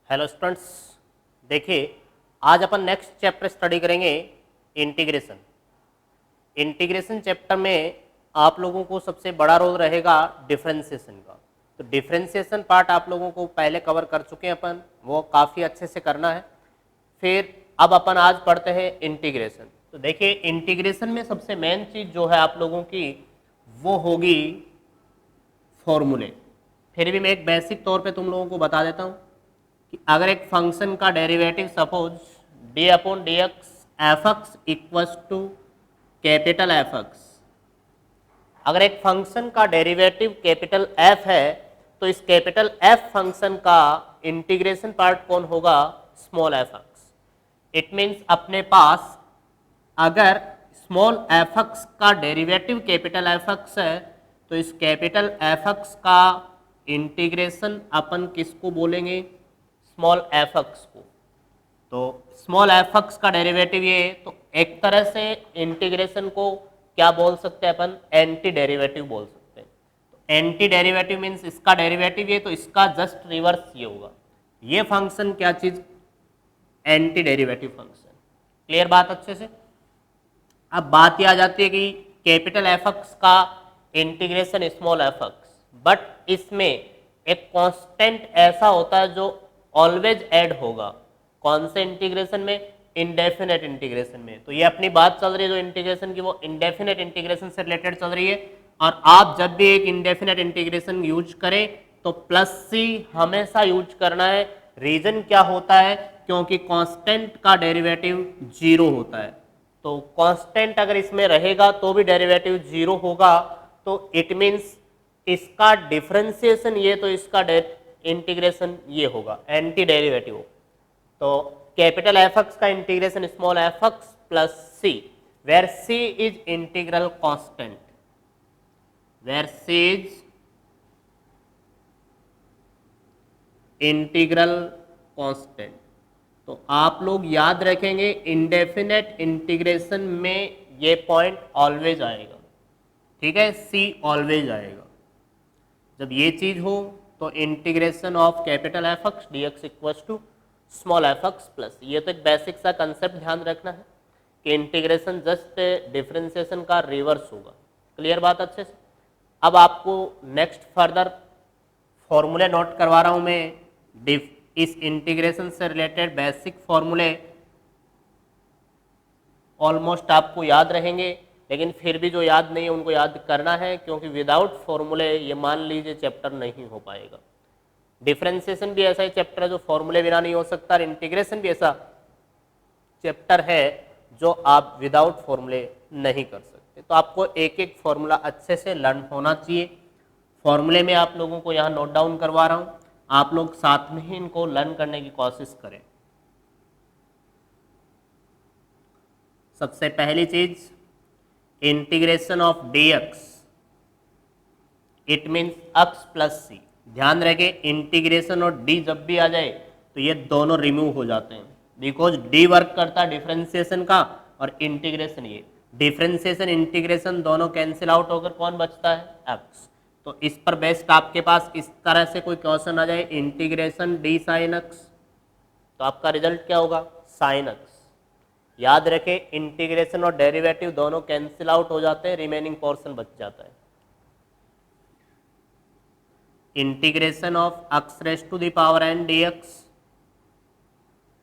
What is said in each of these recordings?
Hello students, देखिए आज अपन next chapter study करेंगे इंटीग्रेशन। इंटीग्रेशन चैप्टर में आप लोगों को सबसे बड़ा रोल रहेगा डिफरेंशिएशन का। तो डिफरेंशिएशन पार्ट आप लोगों को पहले कवर कर चुके हैं अपन, वो काफ़ी अच्छे से करना है। फिर अब अपन आज पढ़ते हैं इंटीग्रेशन। तो देखिए इंटीग्रेशन में सबसे मेन चीज़ जो है आप लोगों की वो होगी फॉर्मूले। फिर भी मैं एक बेसिक तौर पे तुम लोगों को बता देता हूँ कि अगर एक फंक्शन का derivative suppose d upon d x f x equals to capital F x, अगर एक फंक्शन का डेरिवेटिव कैपिटल एफ है तो इस कैपिटल एफ फंक्शन का इंटीग्रेशन पार्ट कौन होगा? Small f x. It means अपने पास अगर स्मॉल एफ एक्स का डेरिवेटिव कैपिटल एफ एक्स है तो इस कैपिटल एफ एक्स का इंटीग्रेशन अपन किसको बोलेंगे? स्मॉल एफ एक्स को। तो स्मॉल एफ एक्स का डेरिवेटिव ये, तो एक तरह से इंटीग्रेशन को क्या बोल सकते हैं अपन? एंटी डेरिवेटिव बोल सकते हैं। तो एंटी डेरिवेटिव मीन्स इसका डेरिवेटिव ये, तो इसका जस्ट रिवर्स ये होगा। ये फंक्शन क्या चीज? Anti derivative function. क्लियर बात अच्छे से? अब बात ये आ जाती है कि कैपिटल एफ एक्स का integration small f x, but इसमें एक कांस्टेंट ऐसा होता है जो ऑलवेज ऐड होगा। कौन से इंटीग्रेशन में? इंडेफिनेट इंटीग्रेशन में। तो ये अपनी बात चल रही है जो इंटीग्रेशन की, वो इंडेफिनेट इंटीग्रेशन से रिलेटेड चल रही है। और आप जब भी एक इंडेफिनेट इंटीग्रेशन यूज करें तो प्लस सी हमेशा यूज करना है। रीजन क्या होता है? क्योंकि कांस्टेंट का डेरिवेटिव जीरो होता है। तो कांस्टेंट अगर इसमें रहेगा तो भी डेरिवेटिव जीरो होगा, तो इट मीन्स इसका डिफरेंशिएशन ये, तो इसका इंटीग्रेशन ये होगा, एंटी डेरिवेटिव। तो कैपिटल एफ एक्स का integration small f x plus c, where c is integral constant, where c is integral constant. तो आप लोग याद रखेंगे इंडेफिनेट इंटीग्रेशन में ये पॉइंट ऑलवेज आएगा, ठीक है? सी ऑलवेज आएगा। जब ये चीज हो तो integration of capital F x d x equals to small f x plus, ये तो एक बेसिक सा कंसेप्ट ध्यान रखना है कि इंटीग्रेशन जस्ट डिफरेंशिएशन का रिवर्स होगा। क्लियर बात अच्छे से? अब आपको नेक्स्ट फर्दर फॉर्मूले नोट करवा रहा हूं मैं। इस इंटीग्रेशन से रिलेटेड बेसिक फॉर्मूले ऑलमोस्ट आपको याद रहेंगे, लेकिन फिर भी जो याद नहीं है उनको याद करना है, क्योंकि विदाउट फॉर्मूले ये मान लीजिए चैप्टर नहीं हो पाएगा। डिफरेंशिएशन भी ऐसा ही चैप्टर है जो फॉर्मूले बिना नहीं हो सकता, और इंटीग्रेशन भी ऐसा चैप्टर है जो आप विदाउट फॉर्मूले नहीं कर सकते। तो आपको एक एक फॉर्मूला अच्छे से लर्न होना चाहिए। फॉर्मूले में आप लोगों को यहाँ नोट डाउन करवा रहा हूँ, आप लोग साथ में ही इनको लर्न करने की कोशिश करें। सबसे पहली चीज integration of d x, it means x plus c. ध्यान रखें इंटीग्रेशन और डी जब भी आ जाए तो ये दोनों रिमूव हो जाते हैं, बिकॉज डी वर्क करता है डिफरेंशिएशन का और इंटीग्रेशन ये। डिफरेंशिएशन इंटीग्रेशन दोनों कैंसिल आउट होकर कौन बचता है? एक्स। तो इस पर बेस्ट आपके पास इस तरह से कोई क्वेश्चन आ जाए इंटीग्रेशन डी साइन एक्स, तो आपका रिजल्ट क्या होगा? Sine x. याद रखें इंटीग्रेशन और डेरिवेटिव दोनों कैंसिल आउट हो जाते हैं, रिमेनिंग पोर्शन बच जाता है। Integration of x raise to the power n d x,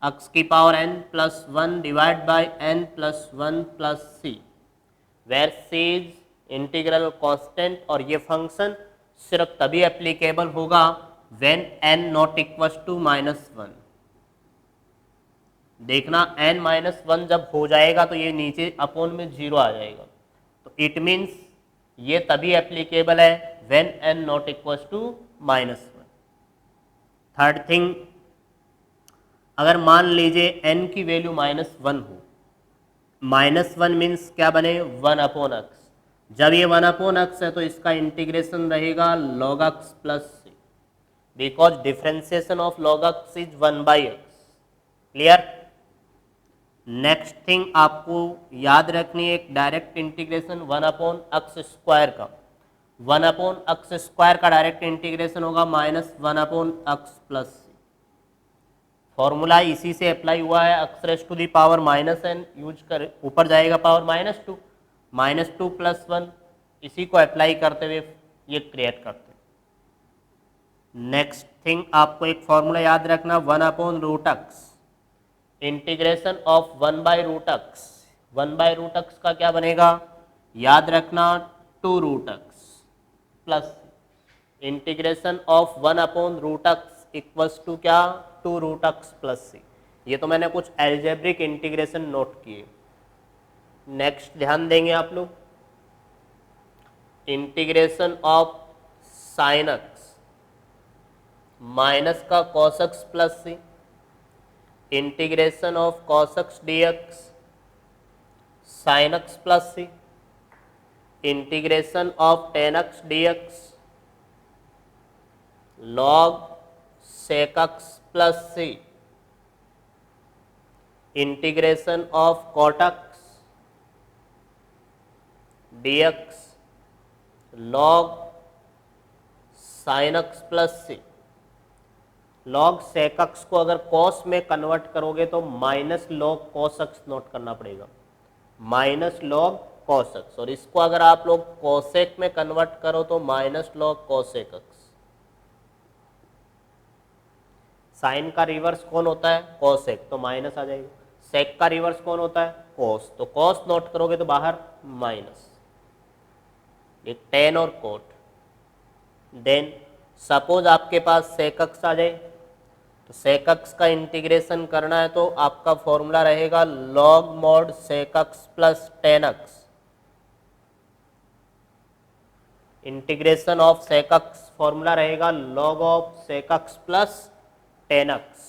x की power n plus one divide by n plus one plus c, where c is integral constant. और ये function सिर्फ तभी एप्लीकेबल होगा when n not equal to minus one. देखना n minus one जब हो जाएगा तो ये नीचे अपोन में जीरो आ जाएगा, तो इट मीन्स ये तभी एप्लीकेबल है when n not equal to minus one. Third thing, अगर मान लीजिए n की वैल्यू माइनस वन हो, माइनस वन मीन्स क्या बने? One upon x. जब ये वन अपॉन एक्स है तो इसका इंटीग्रेशन रहेगा log x plus c, because differentiation of log x is one by x. Clear? Next thing आपको याद रखनी है एक direct integration one upon x square का। वन अपॉन एक्स स्क्वायर का डायरेक्ट इंटीग्रेशन होगा minus one upon x plus c. Formula इसी से अप्लाई हुआ है, x raise to the power minus n use कर, ऊपर जाएगा पावर -2, -2 + 1, इसी को अप्लाई करते हुए ये क्रिएट करते हैं। नेक्स्ट थिंग आपको एक फॉर्मूला याद रखना, 1/√x, integration of 1/√x, 1/√x का क्या बनेगा याद रखना 2√x plus integration of 1/√x equals to क्या 2√x प्लस c। ये तो मैंने कुछ एल्जेब्रिक इंटीग्रेशन नोट किए। नेक्स्ट ध्यान देंगे आप लोग, integration of sin x minus का cos x plus c, integration of cos x dx sin x plus c, integration of tan x dx log sec x plus c, integration of cot x dx log sin x plus c। log sec x को अगर cos में convert करोगे तो minus log cos x note करना पड़ेगा, minus log cos x, और इसको अगर आप लोग cosec में कन्वर्ट करो तो minus log cosec x। Sine का रिवर्स कौन होता है cosec, तो माइनस आ जाएगा। sec का रिवर्स कौन होता है cos, तो cos नोट करोगे तो बाहर माइनस, एक tan और cot। देन सपोज आपके पास sec x आ जाए, तो sec x का इंटीग्रेशन करना है तो आपका फॉर्मूला रहेगा log mod sec x plus tan x, integration of sec x formula रहेगा log of sec x plus tan x।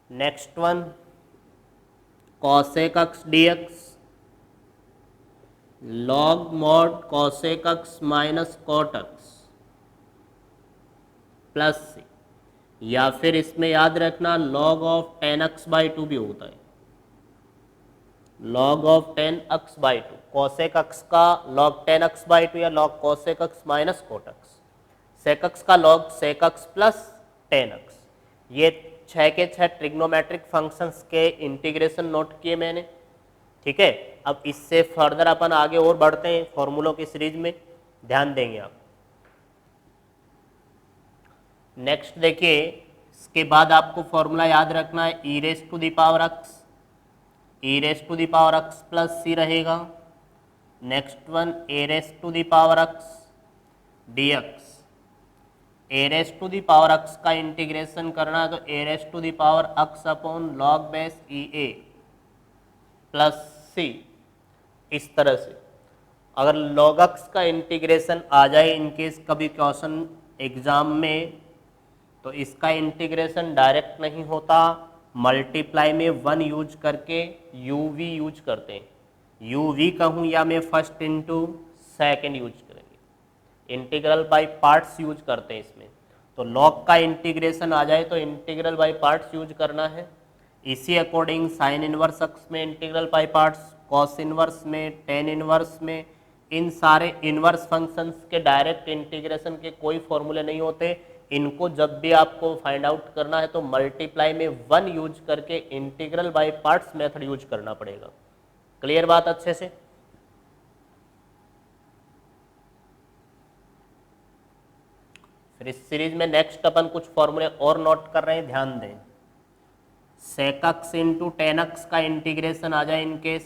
Next one cosec x dx log mod cosec x minus cot x plus c, या फिर इसमें याद रखना log of tan x/2 भी होता है, log of tan x/2, cosec x का log tan x/2 या log cosec x minus cot x, sec x का log sec x plus tan x। ये 6 के 6 ट्रिग्नोमेट्रिक फंक्शंस के इंटीग्रेशन नोट किए मैंने, ठीक है। अब इससे फर्दर अपन आगे और बढ़ते हैं फॉर्मूलों की सीरीज में, ध्यान देंगे आप। नेक्स्ट देखिए, इसके बाद आपको फॉर्मूला याद रखना है e raise to the power x, e raise to the power x plus c रहेगा। Next one a raise to the power x dx, a raise to the power x का integration करना है तो a raise to the power x upon log base e a plus c। इस तरह से अगर log x का integration आ जाए इनकेस कभी क्वेश्चन एग्जाम में, तो इसका इंटीग्रेशन डायरेक्ट नहीं होता, मल्टीप्लाई में 1 यूज करके uv यूज करते हैं, uv कहूँ या मैं फर्स्ट इंटू सेकेंड यूज करेंगे, इंटीग्रल बाय पार्ट्स यूज करते हैं इसमें। तो log का इंटीग्रेशन आ जाए तो इंटीग्रल बाय पार्ट्स यूज करना है। इसी अकॉर्डिंग साइन इनवर्स x में integral by parts, cos inverse में, टेन इनवर्स में, इन सारे इनवर्स फंक्शंस के डायरेक्ट इंटीग्रेशन के कोई फॉर्मूले नहीं होते। इनको जब भी आपको फाइंड आउट करना है तो मल्टीप्लाई में 1 यूज करके integral by parts method use करना पड़ेगा। क्लियर बात अच्छे से? फिर इस सीरीज में नेक्स्ट अपन कुछ फॉर्मूले और नोट कर रहे हैं, ध्यान दें। sec x into tan x का इंटीग्रेशन आ जाए इनकेस,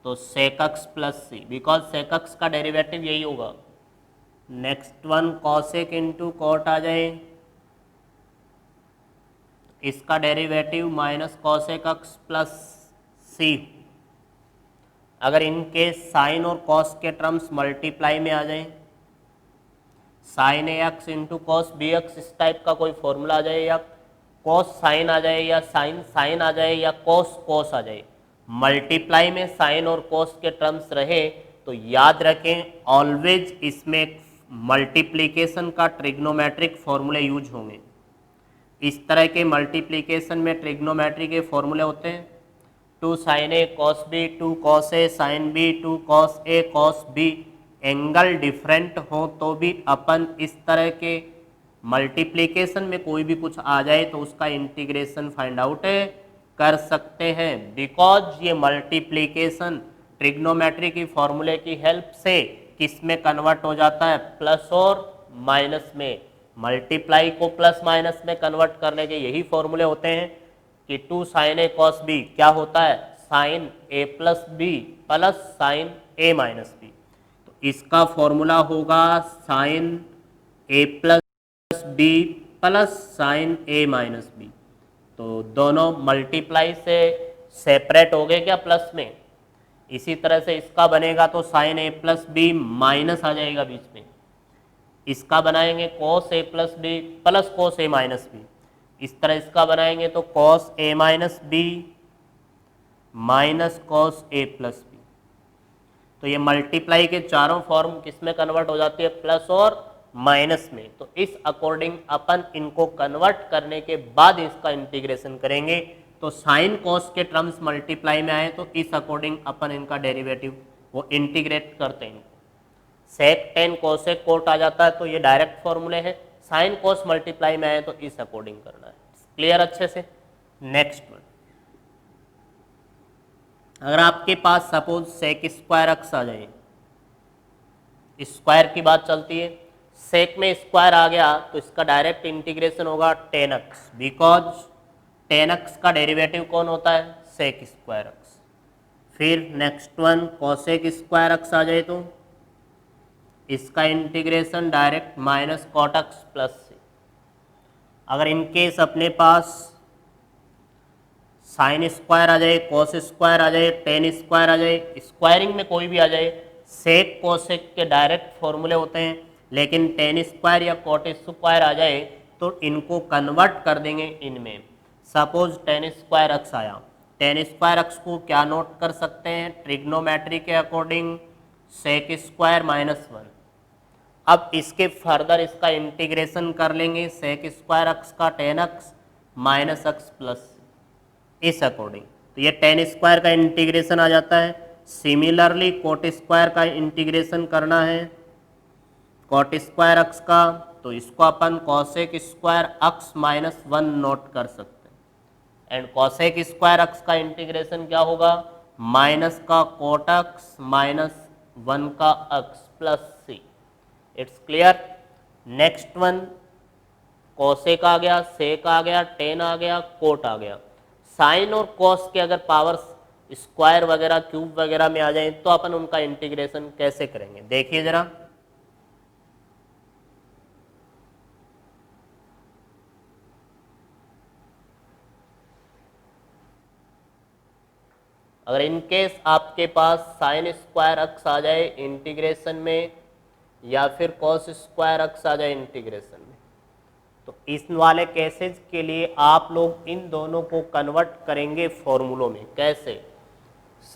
तो sec x plus c, because sec x का डेरिवेटिव यही होगा। Next one cosec into cot आ जाए, इसका derivative minus cosec x plus c। अगर इनकेस साइन और कॉस के टर्म्स मल्टीप्लाई में आ जाए, sine A x into cos B x, इस टाइप का कोई फॉर्मूला आ जाए, या कॉस साइन आ जाए, या साइन साइन आ जाए, या कॉस कॉस आ जाए, मल्टीप्लाई में साइन और कॉस के टर्म्स रहे, तो याद रखें ऑलवेज इसमें मल्टीप्लिकेशन का ट्रिग्नोमेट्रिक फॉर्मूले यूज होंगे। इस तरह के मल्टीप्लिकेशन में ट्रिग्नोमेट्री के फॉर्मूले होते हैं 2 sin a cos b, 2 cos a sin b, 2 cos a cos b। Angle different हो तो भी अपन इस तरह के मल्टीप्लीकेशन में कोई भी कुछ आ जाए तो उसका इंटीग्रेशन फाइंड आउट कर सकते हैं, बिकॉज ये मल्टीप्लीकेशन ट्रिग्नोमेट्री की फॉर्मूले की हेल्प से किस में कन्वर्ट हो जाता है, प्लस और माइनस में। मल्टीप्लाई को प्लस माइनस में कन्वर्ट करने के यही फॉर्मूले होते हैं कि 2 साइन ए कॉस बी क्या होता है, साइन ए प्लस बी प्लस साइन ए माइनस बी। तो इसका फॉर्मूला होगा साइन ए प्लस बी प्लस साइन ए माइनस बी। तो दोनों मल्टीप्लाई से सेपरेट हो गए क्या प्लस में। इसी तरह से इसका बनेगा तो साइन ए प्लस बी माइनस आ जाएगा बीच में। इसका बनाएंगे cos A plus B plus cos A minus B. इस तरह इसका बनाएंगे तो cos A minus B minus cos A plus B. तो ये मल्टीप्लाई के चारों फॉर्म किस में कन्वर्ट हो जाती है, प्लस और माइनस में। तो इस अकॉर्डिंग अपन इनको कन्वर्ट करने के बाद इसका इंटीग्रेशन करेंगे। तो साइन कॉस के टर्म्स मल्टीप्लाई में आए तो इस अकॉर्डिंग अपन इनका डेरिवेटिव वो इंटीग्रेट करते हैं। सेक टेन कोसेक कोट आ जाता है तो ये डायरेक्ट फॉर्मूले हैं। साइन कॉस मल्टीप्लाई में आए तो इस अकॉर्डिंग करना है। क्लियर अच्छे से। नेक्स्ट वन, अगर आपके पास सपोज सेक स्क्वायर अक्स आ जाए, स्क्वायर की बात चलती है, सेक में स्क्वायर आ गया तो इसका डायरेक्ट इंटीग्रेशन होगा टेन अक्स, बिकॉज टेन अक्स का डेरिवेटिव कौन होता है, सेक स्क्वायर अक्स। फिर नेक्स्ट वन कॉसेक स्क्वायर अक्स आ जाए तो इसका इंटीग्रेशन डायरेक्ट माइनस कॉट अक्स प्लस से। अगर इनकेस अपने पास साइन स्क्वायर आ जाए, कॉस स्क्वायर आ जाए, टेन स्क्वायर आ जाए, स्क्वायरिंग में कोई भी आ जाए, सेक कोसेक के डायरेक्ट फॉर्मूले होते हैं। लेकिन टेन स्क्वायर या कॉट स्क्वायर आ जाए तो इनको कन्वर्ट कर देंगे इनमें। सपोज टेन स्क्वायर अक्स आया, टेन स्क्वायर अक्स को क्या नोट कर सकते हैं, ट्रिग्नोमेट्री के according sec square minus one. अब इसके फर्दर इसका इंटीग्रेशन कर लेंगे, सेक स्क्वायर अक्स का tan x minus x plus इस अकॉर्डिंग। तो ये टेन स्क्वायर का इंटीग्रेशन आ जाता है। सिमिलरली कोट स्क्वायर का इंटीग्रेशन करना है, कॉट स्क्वायर अक्स का, तो इसको अपन cosec square x minus one note कर सकते हैं। एंड कॉसेक स्क्वायर अक्स का इंटीग्रेशन क्या होगा, माइनस का कोट अक्स माइनस वन का x plus c. It's clear. Next one cosec आ गया, सेक आ गया, टेन आ गया, कोट आ गया। साइन और कॉस के अगर पावर्स स्क्वायर वगैरह क्यूब वगैरह में आ जाए तो अपन उनका इंटीग्रेशन कैसे करेंगे, देखिए जरा। अगर इनकेस आपके पास साइन स्क्वायर अक्स आ जाए इंटीग्रेशन में या फिर कॉस स्क्वायर अक्स आ जाए इंटीग्रेशन में, तो इस वाले केसेज के लिए आप लोग इन दोनों को कन्वर्ट करेंगे फॉर्मूलों में। कैसे,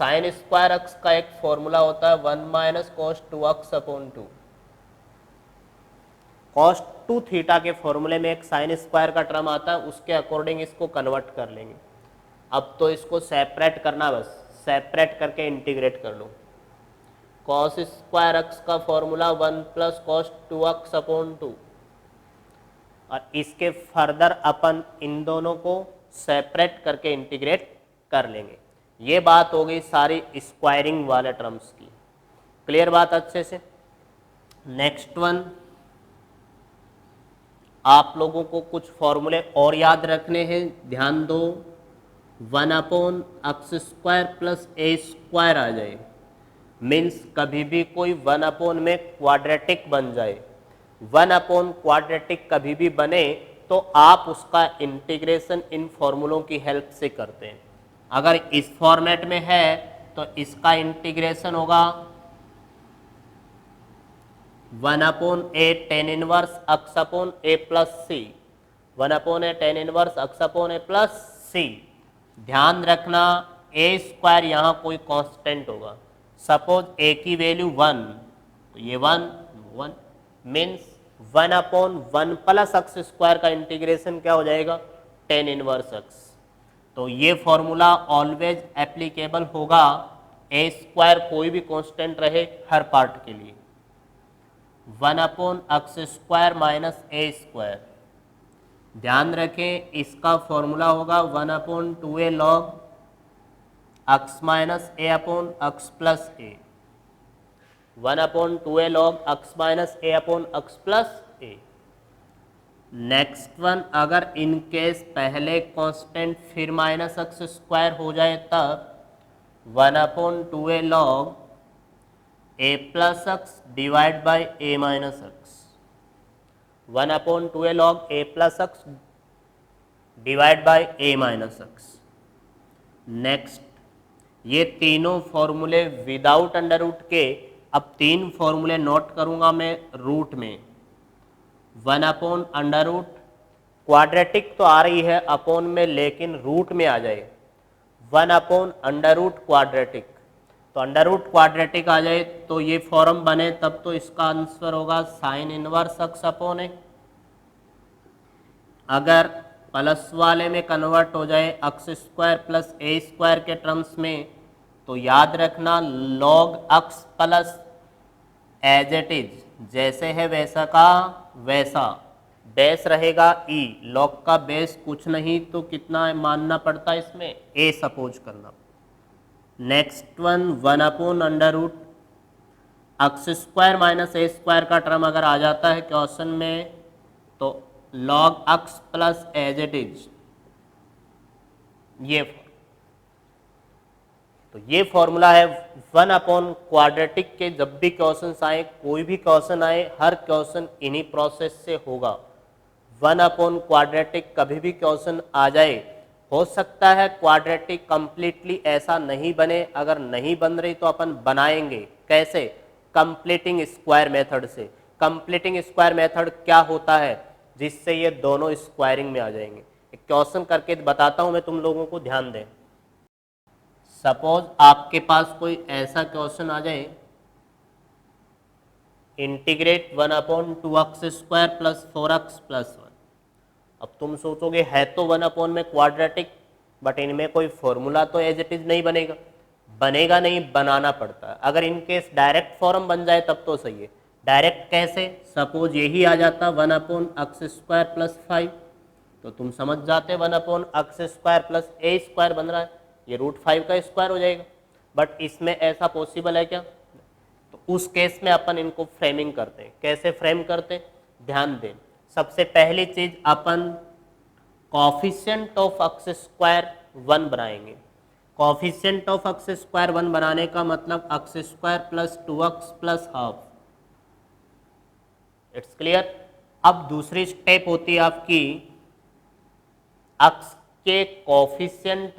साइन स्क्वायर अक्स का एक फॉर्मूला होता है one minus cos two x upon two. Cos two theta के फॉर्मूले में एक साइन स्क्वायर का टर्म आता है, उसके अकॉर्डिंग इसको कन्वर्ट कर लेंगे। अब तो इसको सेपरेट करना, बस सेपरेट करके इंटीग्रेट कर लो। कॉस स्क्वायर अक्स का formula one plus cos two x upon two, और इसके फर्दर अपन इन दोनों को सेपरेट करके इंटीग्रेट कर लेंगे। ये बात हो गई सारी स्क्वायरिंग वाले टर्म्स की। क्लियर बात अच्छे से। नेक्स्ट वन, आप लोगों को कुछ फॉर्मूले और याद रखने हैं, ध्यान दो। One upon x square plus a square आ जाए, मीन्स कभी भी कोई वन अपॉन में क्वाड्रेटिक बन जाए, वन अपॉन क्वाड्रेटिक कभी भी बने तो आप उसका इंटीग्रेशन इन फॉर्मूलों की हेल्प से करते हैं। अगर इस फॉर्मेट में है तो इसका इंटीग्रेशन होगा वन अपॉन ए टेन इनवर्स एक्स अपॉन ए प्लस सी, वन अपॉन ए टेन इनवर्स एक्स अपॉन ए प्लस सी। ध्यान रखना ए स्क्वायर यहाँ कोई कांस्टेंट होगा। सपोज ए की वैल्यू वन, तो ये one one means one upon one plus x square का इंटीग्रेशन क्या हो जाएगा, टेन इनवर्स एक्स। तो ये फॉर्मूला ऑलवेज एप्लीकेबल होगा ए स्क्वायर कोई भी कांस्टेंट रहे हर पार्ट के लिए। One upon x square minus a square. ध्यान रखें इसका फॉर्मूला होगा one upon two a log x minus a upon x plus a. One upon two a log x minus a upon x plus a. Next one, अगर in case पहले constant फिर minus x square हो जाए तब one upon two a log a plus x divide by a minus x. One upon two a log a plus x divide by a minus x. Next, ये तीनों फॉर्मूले without under root के, अब तीन फॉर्मूले नोट करूंगा मैं root में। One upon under root, quadratic तो आ रही है अपॉन में लेकिन रूट में आ जाए, one upon under root quadratic. तो अंडर रूट क्वाड्रेटिक आ जाए तो ये फॉर्म बने तब तो इसका आंसर होगा sine inverse x upon a. अगर प्लस वाले में कन्वर्ट हो जाए x square plus a square के टर्म्स में तो याद रखना log x plus as it is, जैसे है वैसा का वैसा, बेस रहेगा ई, लॉग का बेस कुछ नहीं तो कितना मानना पड़ता है इसमें ए सपोज करना। Next one, one upon under root x square minus a square का टर्म अगर आ जाता है क्वेश्चन में तो log x plus as it is, तो ये फॉर्मूला है वन अपॉन क्वाड्रेटिक के। जब भी क्वेश्चन आए, कोई भी क्वेश्चन आए, हर क्वेश्चन इन्हीं प्रोसेस से होगा। वन अपॉन क्वाड्रेटिक कभी भी क्वेश्चन आ जाए, हो सकता है क्वाड्रेटिक कंप्लीटली ऐसा नहीं बने, अगर नहीं बन रही तो अपन बनाएंगे कैसे, कंप्लीटिंग स्क्वायर मेथड से। कंप्लीटिंग स्क्वायर मेथड क्या होता है, जिससे ये दोनों स्क्वायरिंग में आ जाएंगे। एक क्वेश्चन करके बताता हूं मैं तुम लोगों को, ध्यान दें। सपोज आपके पास कोई ऐसा क्वेश्चन आ जाए, integrate one upon to x square plus four x plus one. अब तुम सोचोगे है तो वन अपॉन में क्वाड्रेटिक, बट इनमें कोई फॉर्मूला तो एज इट इज नहीं बनेगा, बनेगा नहीं, बनाना पड़ता है। अगर इन केस डायरेक्ट फॉर्म बन जाए तब तो सही है। डायरेक्ट कैसे, सपोज यही आ जाता one upon x square plus five, तो तुम समझ जाते one upon x square plus a square बन रहा है, ये रूट फाइव का स्क्वायर हो जाएगा। बट इसमें ऐसा पॉसिबल है क्या, तो उस केस में अपन इनको फ्रेमिंग करते हैं। कैसे फ्रेम करते, ध्यान दें। सबसे पहली चीज अपन coefficient of x square one बनाएंगे। Coefficient of x square one बनाने का मतलब x square plus two x plus half. It's clear. अब दूसरी स्टेप होती है आपकी, एक्स के कॉफिशिएंट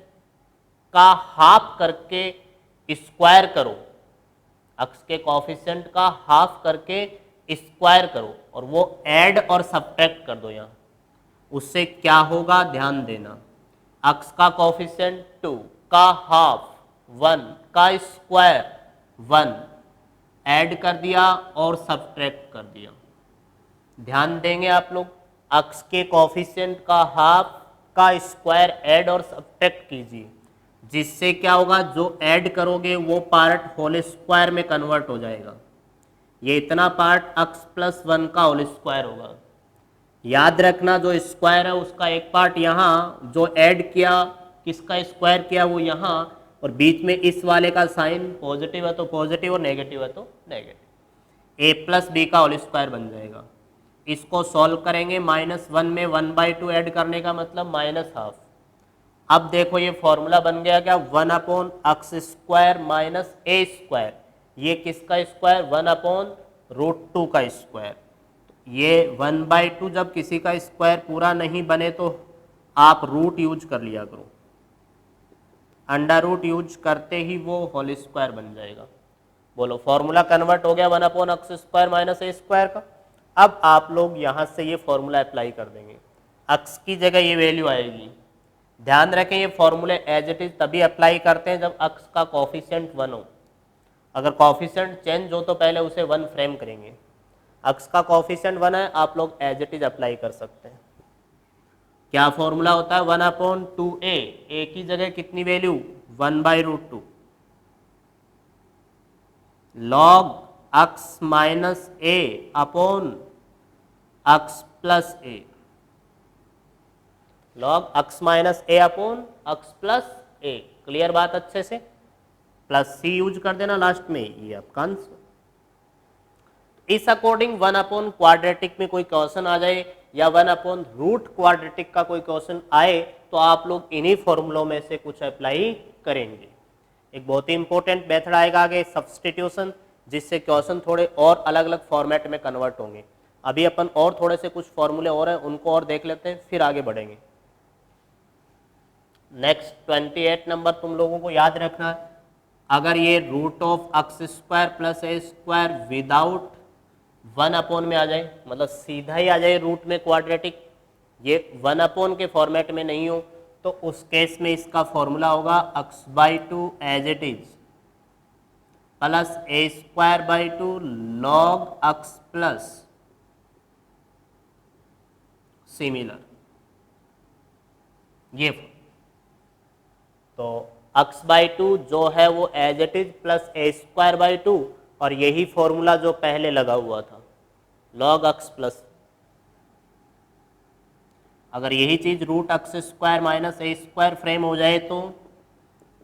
का हाफ करके स्क्वायर करो, एक्स के कॉफिशिएंट का हाफ करके स्क्वायर करो और वो ऐड और सब्ट्रैक्ट कर दो यहाँ। उससे क्या होगा ध्यान देना, एक्स का कॉफिशिएंट 2 का हाफ 1 का स्क्वायर 1 ऐड कर दिया और सब्ट्रैक्ट कर दिया। ध्यान देंगे आप लोग, एक्स के कॉफिशिएंट का हाफ का स्क्वायर ऐड और सब्ट्रैक्ट कीजिए, जिससे क्या होगा, जो ऐड करोगे वो पार्ट होल स्क्वायर में कन्वर्ट हो जाएगा। ये इतना पार्ट एक्स प्लस वन का होल स्क्वायर होगा। याद रखना जो स्क्वायर है उसका एक पार्ट यहाँ, जो ऐड किया किसका स्क्वायर किया वो यहाँ, और बीच में इस वाले का साइन पॉजिटिव है तो पॉजिटिव और नेगेटिव है तो नेगेटिव। ए प्लस बी का होल स्क्वायर बन जाएगा। इसको सॉल्व करेंगे, -1 में 1/2 ऐड करने का मतलब -12। अब देखो ये फॉर्मूला बन गया क्या, 1 upon x square minus a square. ये किसका स्क्वायर, 1 अपॉन √2 का स्क्वायर। ये 1/2 जब किसी का स्क्वायर पूरा नहीं बने तो आप रूट यूज कर लिया करो, अंडर रूट यूज करते ही वो होल स्क्वायर बन जाएगा। बोलो फॉर्मूला कन्वर्ट हो गया 1 upon x square minus a square का। अब आप लोग यहाँ से ये फॉर्मूला अप्लाई कर देंगे, एक्स की जगह ये वैल्यू आएगी। ध्यान रखें ये फॉर्मूले एज इट इज तभी अप्लाई करते हैं जब एक्स का कॉफिशिएंट 1 हो। अगर कॉफिशिएंट चेंज हो तो पहले उसे 1 फ्रेम करेंगे। एक्स का कॉफिशिएंट 1 है, आप लोग एज इट इज अप्लाई कर सकते हैं। क्या फॉर्मूला होता है, 1 अपॉन 2a, ए की जगह कितनी value 1/√2 log x minus a upon x plus A, log x minus a upon x plus A. Clear बात अच्छे से? प्लस सी यूज कर देना लास्ट में, ये आपका आंसर। इस अकॉर्डिंग 1 अपॉन क्वाड्रेटिक में कोई क्वेश्चन आ जाए या 1 अपॉन रूट क्वाड्रेटिक का कोई क्वेश्चन आए तो आप लोग इन्हीं फॉर्मूलों में से कुछ अप्लाई करेंगे। एक बहुत ही इंपॉर्टेंट मेथड आएगा आगे, सब्स्टिट्यूशन, जिससे क्वेश्चन थोड़े और अलग अलग फॉर्मेट में कन्वर्ट होंगे। अभी अपन और थोड़े से कुछ फॉर्मूले और हैं, उनको और देख लेते हैं, फिर आगे बढ़ेंगे। नेक्स्ट 28 नंबर तुम लोगों को याद रखना है, अगर ये root of x square plus a square without 1 upon में आ जाए, मतलब सीधा ही आ जाए रूट में क्वाड्रेटिक, ये 1 अपॉन के फॉर्मेट में नहीं हो, तो उस केस में इसका फॉर्मूला होगा x/2 as it is plus a square by 2 log x plus similar. ये तो x/2 जो है वो as it is plus a square by 2, और यही फॉर्मूला जो पहले लगा हुआ था लॉग x प्लस। अगर यही चीज root x square minus a square frame हो जाए तो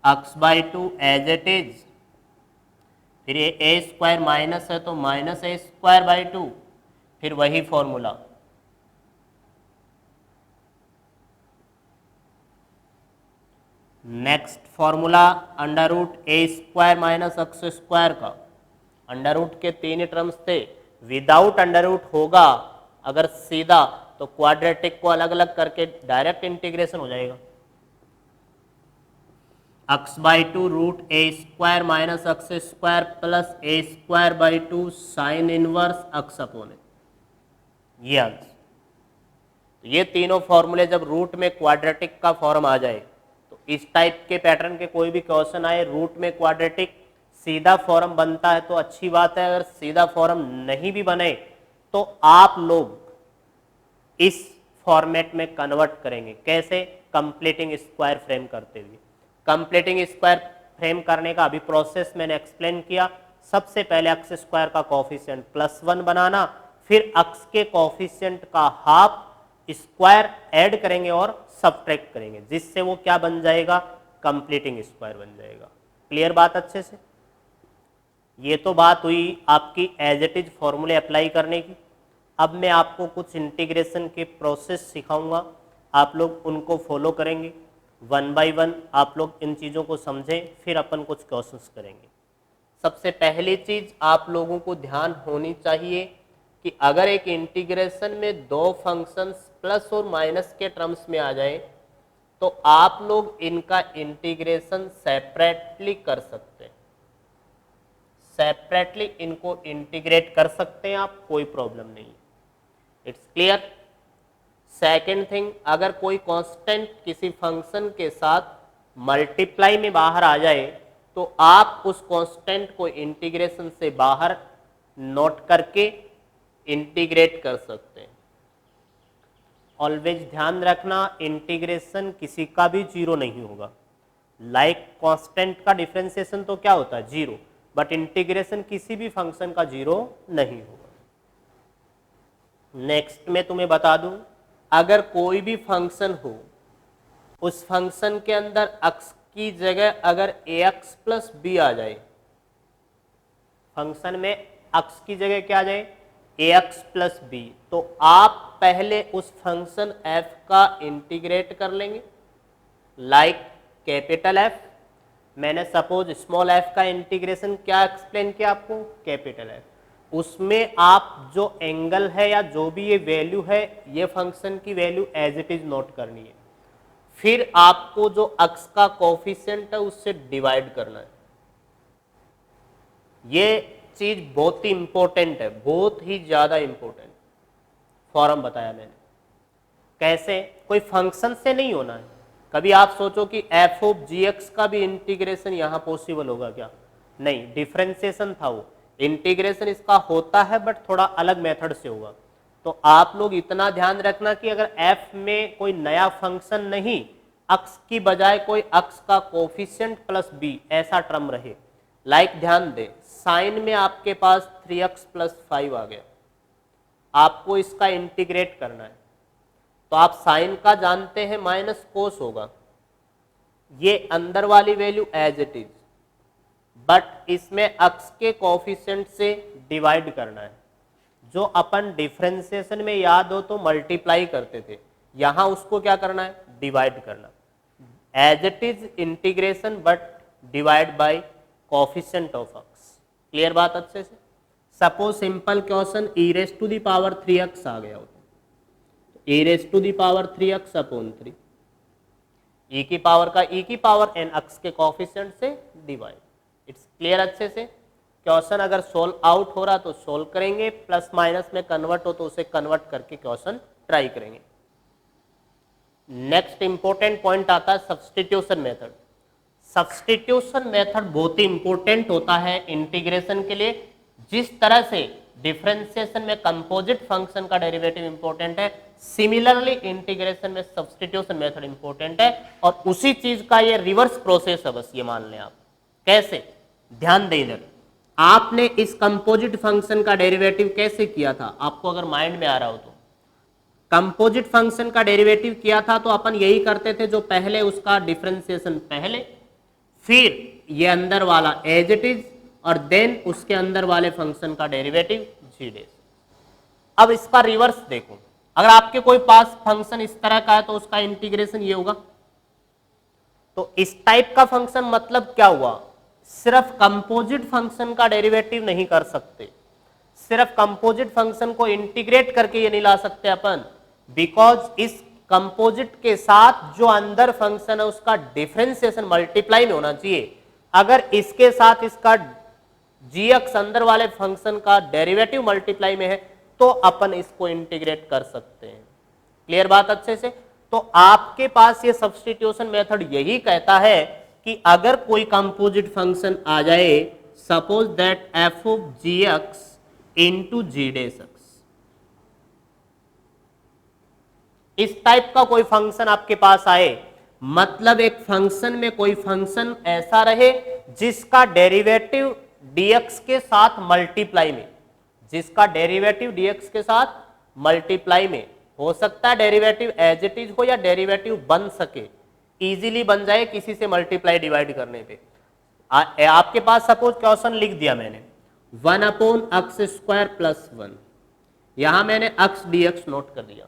x/2 एज इट इज, फिर ये ए स्क्वायर माइनस है तो माइनस ए स्क्वायर बाई 2, फिर वही formula. Next formula under root a square minus x square का, अंडर रूट के 3 टर्म्स थे, विदाउट अंडर रूट होगा अगर सीधा तो क्वाड्रेटिक को अलग अलग करके डायरेक्ट इंटीग्रेशन हो जाएगा। x/2 root a square minus x square plus a square by 2 sine inverse x upon a, ये आंसर। ये तीनों फॉर्मूले जब रूट में क्वाड्रेटिक का फॉर्म आ जाए तो इस टाइप के पैटर्न के कोई भी क्वेश्चन आए रूट में क्वाड्रेटिक सीधा फॉर्म बनता है तो अच्छी बात है, अगर सीधा फॉर्म नहीं भी बने तो आप लोग इस फॉर्मेट में कन्वर्ट करेंगे। कैसे? कंप्लीटिंग स्क्वायर फ्रेम करते हुए। कंप्लीटिंग स्क्वायर फ्रेम करने का अभी प्रोसेस मैंने एक्सप्लेन किया। सबसे पहले एक्स स्क्वायर का कोफिशिएंट +1 बनाना, फिर एक्स के कोफिशिएंट का हाफ स्क्वायर ऐड करेंगे और सब्ट्रैक्ट करेंगे, जिससे वो क्या बन जाएगा? कंप्लीटिंग स्क्वायर बन जाएगा। क्लियर बात अच्छे से? ये तो बात हुई आपकी एज इट इज फॉर्मूले अप्लाई करने की। अब मैं आपको कुछ इंटीग्रेशन के प्रोसेस सिखाऊंगा, आप लोग उनको फॉलो करेंगे 1 बाय 1। आप लोग इन चीज़ों को समझें, फिर अपन कुछ क्वेश्चंस करेंगे। सबसे पहली चीज़ आप लोगों को ध्यान होनी चाहिए कि अगर एक इंटीग्रेशन में 2 फंक्शंस प्लस और माइनस के टर्म्स में आ जाए तो आप लोग इनका इंटीग्रेशन सेपरेटली कर सकते हैं, सेपरेटली इनको इंटीग्रेट कर सकते हैं आप, कोई प्रॉब्लम नहीं है। It's clear? सेकेंड थिंग, अगर कोई कांस्टेंट किसी फंक्शन के साथ मल्टीप्लाई में बाहर आ जाए तो आप उस कांस्टेंट को इंटीग्रेशन से बाहर नोट करके इंटीग्रेट कर सकते हैं। ऑलवेज ध्यान रखना, इंटीग्रेशन किसी का भी 0 नहीं होगा। लाइक कांस्टेंट का डिफरेंशिएशन तो क्या होता है? 0, बट इंटीग्रेशन किसी भी फंक्शन का 0 नहीं होगा। नेक्स्ट में तुम्हें बता दूं, अगर कोई भी फंक्शन हो, उस फंक्शन के अंदर x की जगह अगर ax प्लस b आ जाए, फंक्शन में x की जगह क्या आ जाए? ax प्लस b, तो आप पहले उस फंक्शन f का इंटीग्रेट कर लेंगे। लाइक कैपिटल F, मैंने सपोज स्मॉल f का इंटीग्रेशन क्या एक्सप्लेन किया आपको? Capital F। उसमें आप जो एंगल है या जो भी ये वैल्यू है, ये फंक्शन की value as it is note करनी है। फिर आपको जो x का कोफिशिएंट है उससे डिवाइड करना है। ये चीज बहुत ही इंपॉर्टेंट है, बहुत ही ज्यादा इंपॉर्टेंट। फॉर्म बताया मैंने कैसे, कोई फंक्शन से नहीं होना है। कभी आप सोचो कि f ऑफ gx का भी इंटीग्रेशन यहां पॉसिबल होगा क्या? नहीं, डिफरेंशिएशन था वो, इंटीग्रेशन इसका होता है बट थोड़ा अलग मेथड से होगा। तो आप लोग इतना ध्यान रखना कि अगर f में कोई नया फंक्शन नहीं, x की बजाय कोई x का कोफिशिएंट प्लस b ऐसा टर्म रहे। लाइक ध्यान दे, साइन में आपके पास 3x प्लस 5 आ गया, आपको इसका इंटीग्रेट करना है, तो आप साइन का जानते हैं माइनस कोस होगा, ये अंदर वाली value as it is, but इसमें अक्स के कोफिशिएंट से डिवाइड करना है। जो अपन डिफरेंशिएशन में याद हो तो मल्टीप्लाई करते थे, यहां उसको क्या करना है, डिवाइड करना। As it is integration but divide by coefficient of x. Clear बात अच्छे से? Suppose simple question e raise to the power 3x आ गया होता, e raise to the power 3x upon 3, e की पावर का e की पावर n अक्स के कोफिशिएंट से डिवाइड। इट्स क्लियर अच्छे से? क्वेश्चन अगर सोल्व आउट हो रहा तो सोल्व करेंगे, प्लस माइनस में कन्वर्ट हो तो उसे कन्वर्ट करके क्वेश्चन ट्राई करेंगे। नेक्स्ट इंपॉर्टेंट पॉइंट आता है सब्स्टिट्यूशन मेथड। सब्स्टिट्यूशन मेथड बहुत ही इंपॉर्टेंट होता है इंटीग्रेशन के लिए। जिस तरह से डिफरेंशिएशन में कंपोजिट फंक्शन का डेरिवेटिव इंपॉर्टेंट है, सिमिलरली इंटीग्रेशन में सब्स्टिट्यूशन मेथड इंपॉर्टेंट है, और उसी चीज का ये रिवर्स प्रोसेस है, बस ये मान लें आप। कैसे? ध्यान दें इधर, आपने इस कंपोजिट फंक्शन का डेरिवेटिव कैसे किया था, आपको अगर माइंड में आ रहा हो तो। कंपोजिट फंक्शन का डेरिवेटिव किया था तो अपन यही करते थे, जो पहले उसका डिफरेंशिएशन पहले, फिर ये अंदर वाला एज इट इज, और देन उसके अंदर वाले फंक्शन का डेरिवेटिव जी डैश। अब इसका रिवर्स देखो, अगर आपके कोई पास फंक्शन इस तरह का है तो उसका इंटीग्रेशन ये होगा। तो इस टाइप का फंक्शन मतलब क्या हुआ, सिर्फ कंपोजिट फंक्शन का डेरिवेटिव नहीं कर सकते, सिर्फ कंपोजिट फंक्शन को इंटीग्रेट करके ये नहीं ला सकते अपन, बिकॉज इस कंपोजिट के साथ जो अंदर फंक्शन है उसका डिफरेंशिएशन मल्टीप्लाई में होना चाहिए। अगर इसके साथ इसका gx अंदर वाले फंक्शन का डेरिवेटिव मल्टीप्लाई में है तो अपन इसको इंटीग्रेट कर सकते हैं। क्लियर बात अच्छे से? तो आपके पास ये सब्स्टिट्यूशन मेथड यही कहता है कि अगर कोई कंपोजिट फंक्शन आ जाए, suppose that f of gx into g dash x, इस टाइप का कोई फंक्शन आपके पास आए, मतलब एक फंक्शन में कोई फंक्शन ऐसा रहे जिसका डेरिवेटिव dx के साथ मल्टीप्लाई में, जिसका डेरिवेटिव dx के साथ मल्टीप्लाई में हो सकता है, डेरिवेटिव एज इट इज हो या डेरिवेटिव बन सके, इजीली बन जाए किसी से मल्टीप्लाई डिवाइड करने पे। आपके पास सपोज क्वेश्चन लिख दिया मैंने 1 अपॉन एक्स स्क्वायर प्लस 1, यहां मैंने एक्स dx नोट कर दिया।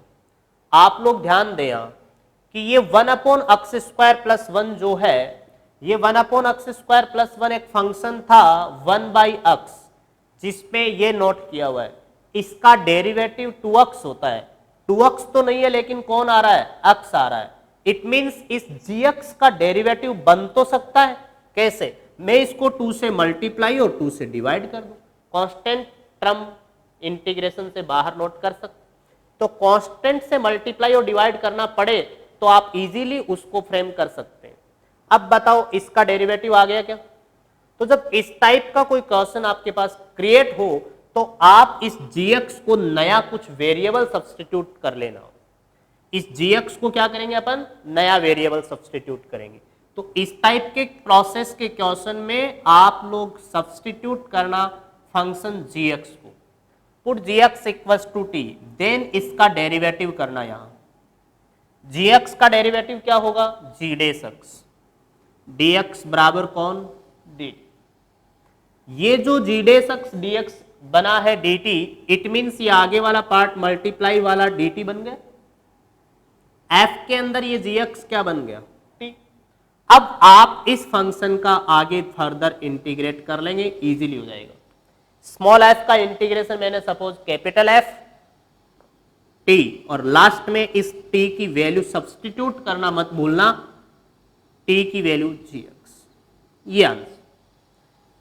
आप लोग ध्यान दें कि ये 1 अपॉन एक्स स्क्वायर प्लस 1 जो है, ये 1 अपॉन एक्स स्क्वायर प्लस 1 एक फंक्शन था 1 बाई एक्स, जिसमें ये नोट किया हुआ है, इसका डेरिवेटिव 2x होता है। 2x तो नहीं है लेकिन कौन आ रहा है, x आ रहा है। इट मीन्स इस gx का डेरिवेटिव बन तो सकता है। कैसे? मैं इसको 2 से मल्टीप्लाई और 2 से डिवाइड कर दूं, कांस्टेंट टर्म इंटीग्रेशन से बाहर नोट कर सकते। तो कांस्टेंट से मल्टीप्लाई और डिवाइड करना पड़े तो आप इजीली उसको फ्रेम कर सकते हैं। अब बताओ इसका डेरिवेटिव आ गया क्या? तो जब इस टाइप का कोई क्वेश्चन आपके पास क्रिएट हो तो आप इस gx को नया कुछ वेरिएबल सब्स्टिट्यूट कर लेना। इस gx को क्या करेंगे अपन, नया वेरिएबल सब्स्टिट्यूट करेंगे। तो इस टाइप के प्रोसेस के क्वेश्चन में आप लोग सब्स्टिट्यूट करना फंक्शन gx को, put gx equals to t, then इसका डेरिवेटिव करना। यहां gx का डेरिवेटिव क्या होगा, g डैश x, dx बराबर कौन, dt। ये जो g डैश x dx बना है dt, इट मीन्स ये आगे वाला पार्ट मल्टीप्लाई वाला dt बन गया, f के अंदर ये gx क्या बन गया, t। अब आप इस फंक्शन का आगे फर्दर इंटीग्रेट कर लेंगे, इजीली हो जाएगा। स्मॉल f का इंटीग्रेशन मैंने सपोज कैपिटल F t, और लास्ट में इस t की वैल्यू सब्स्टिट्यूट करना मत भूलना, t की वैल्यू gx। ये आंसर।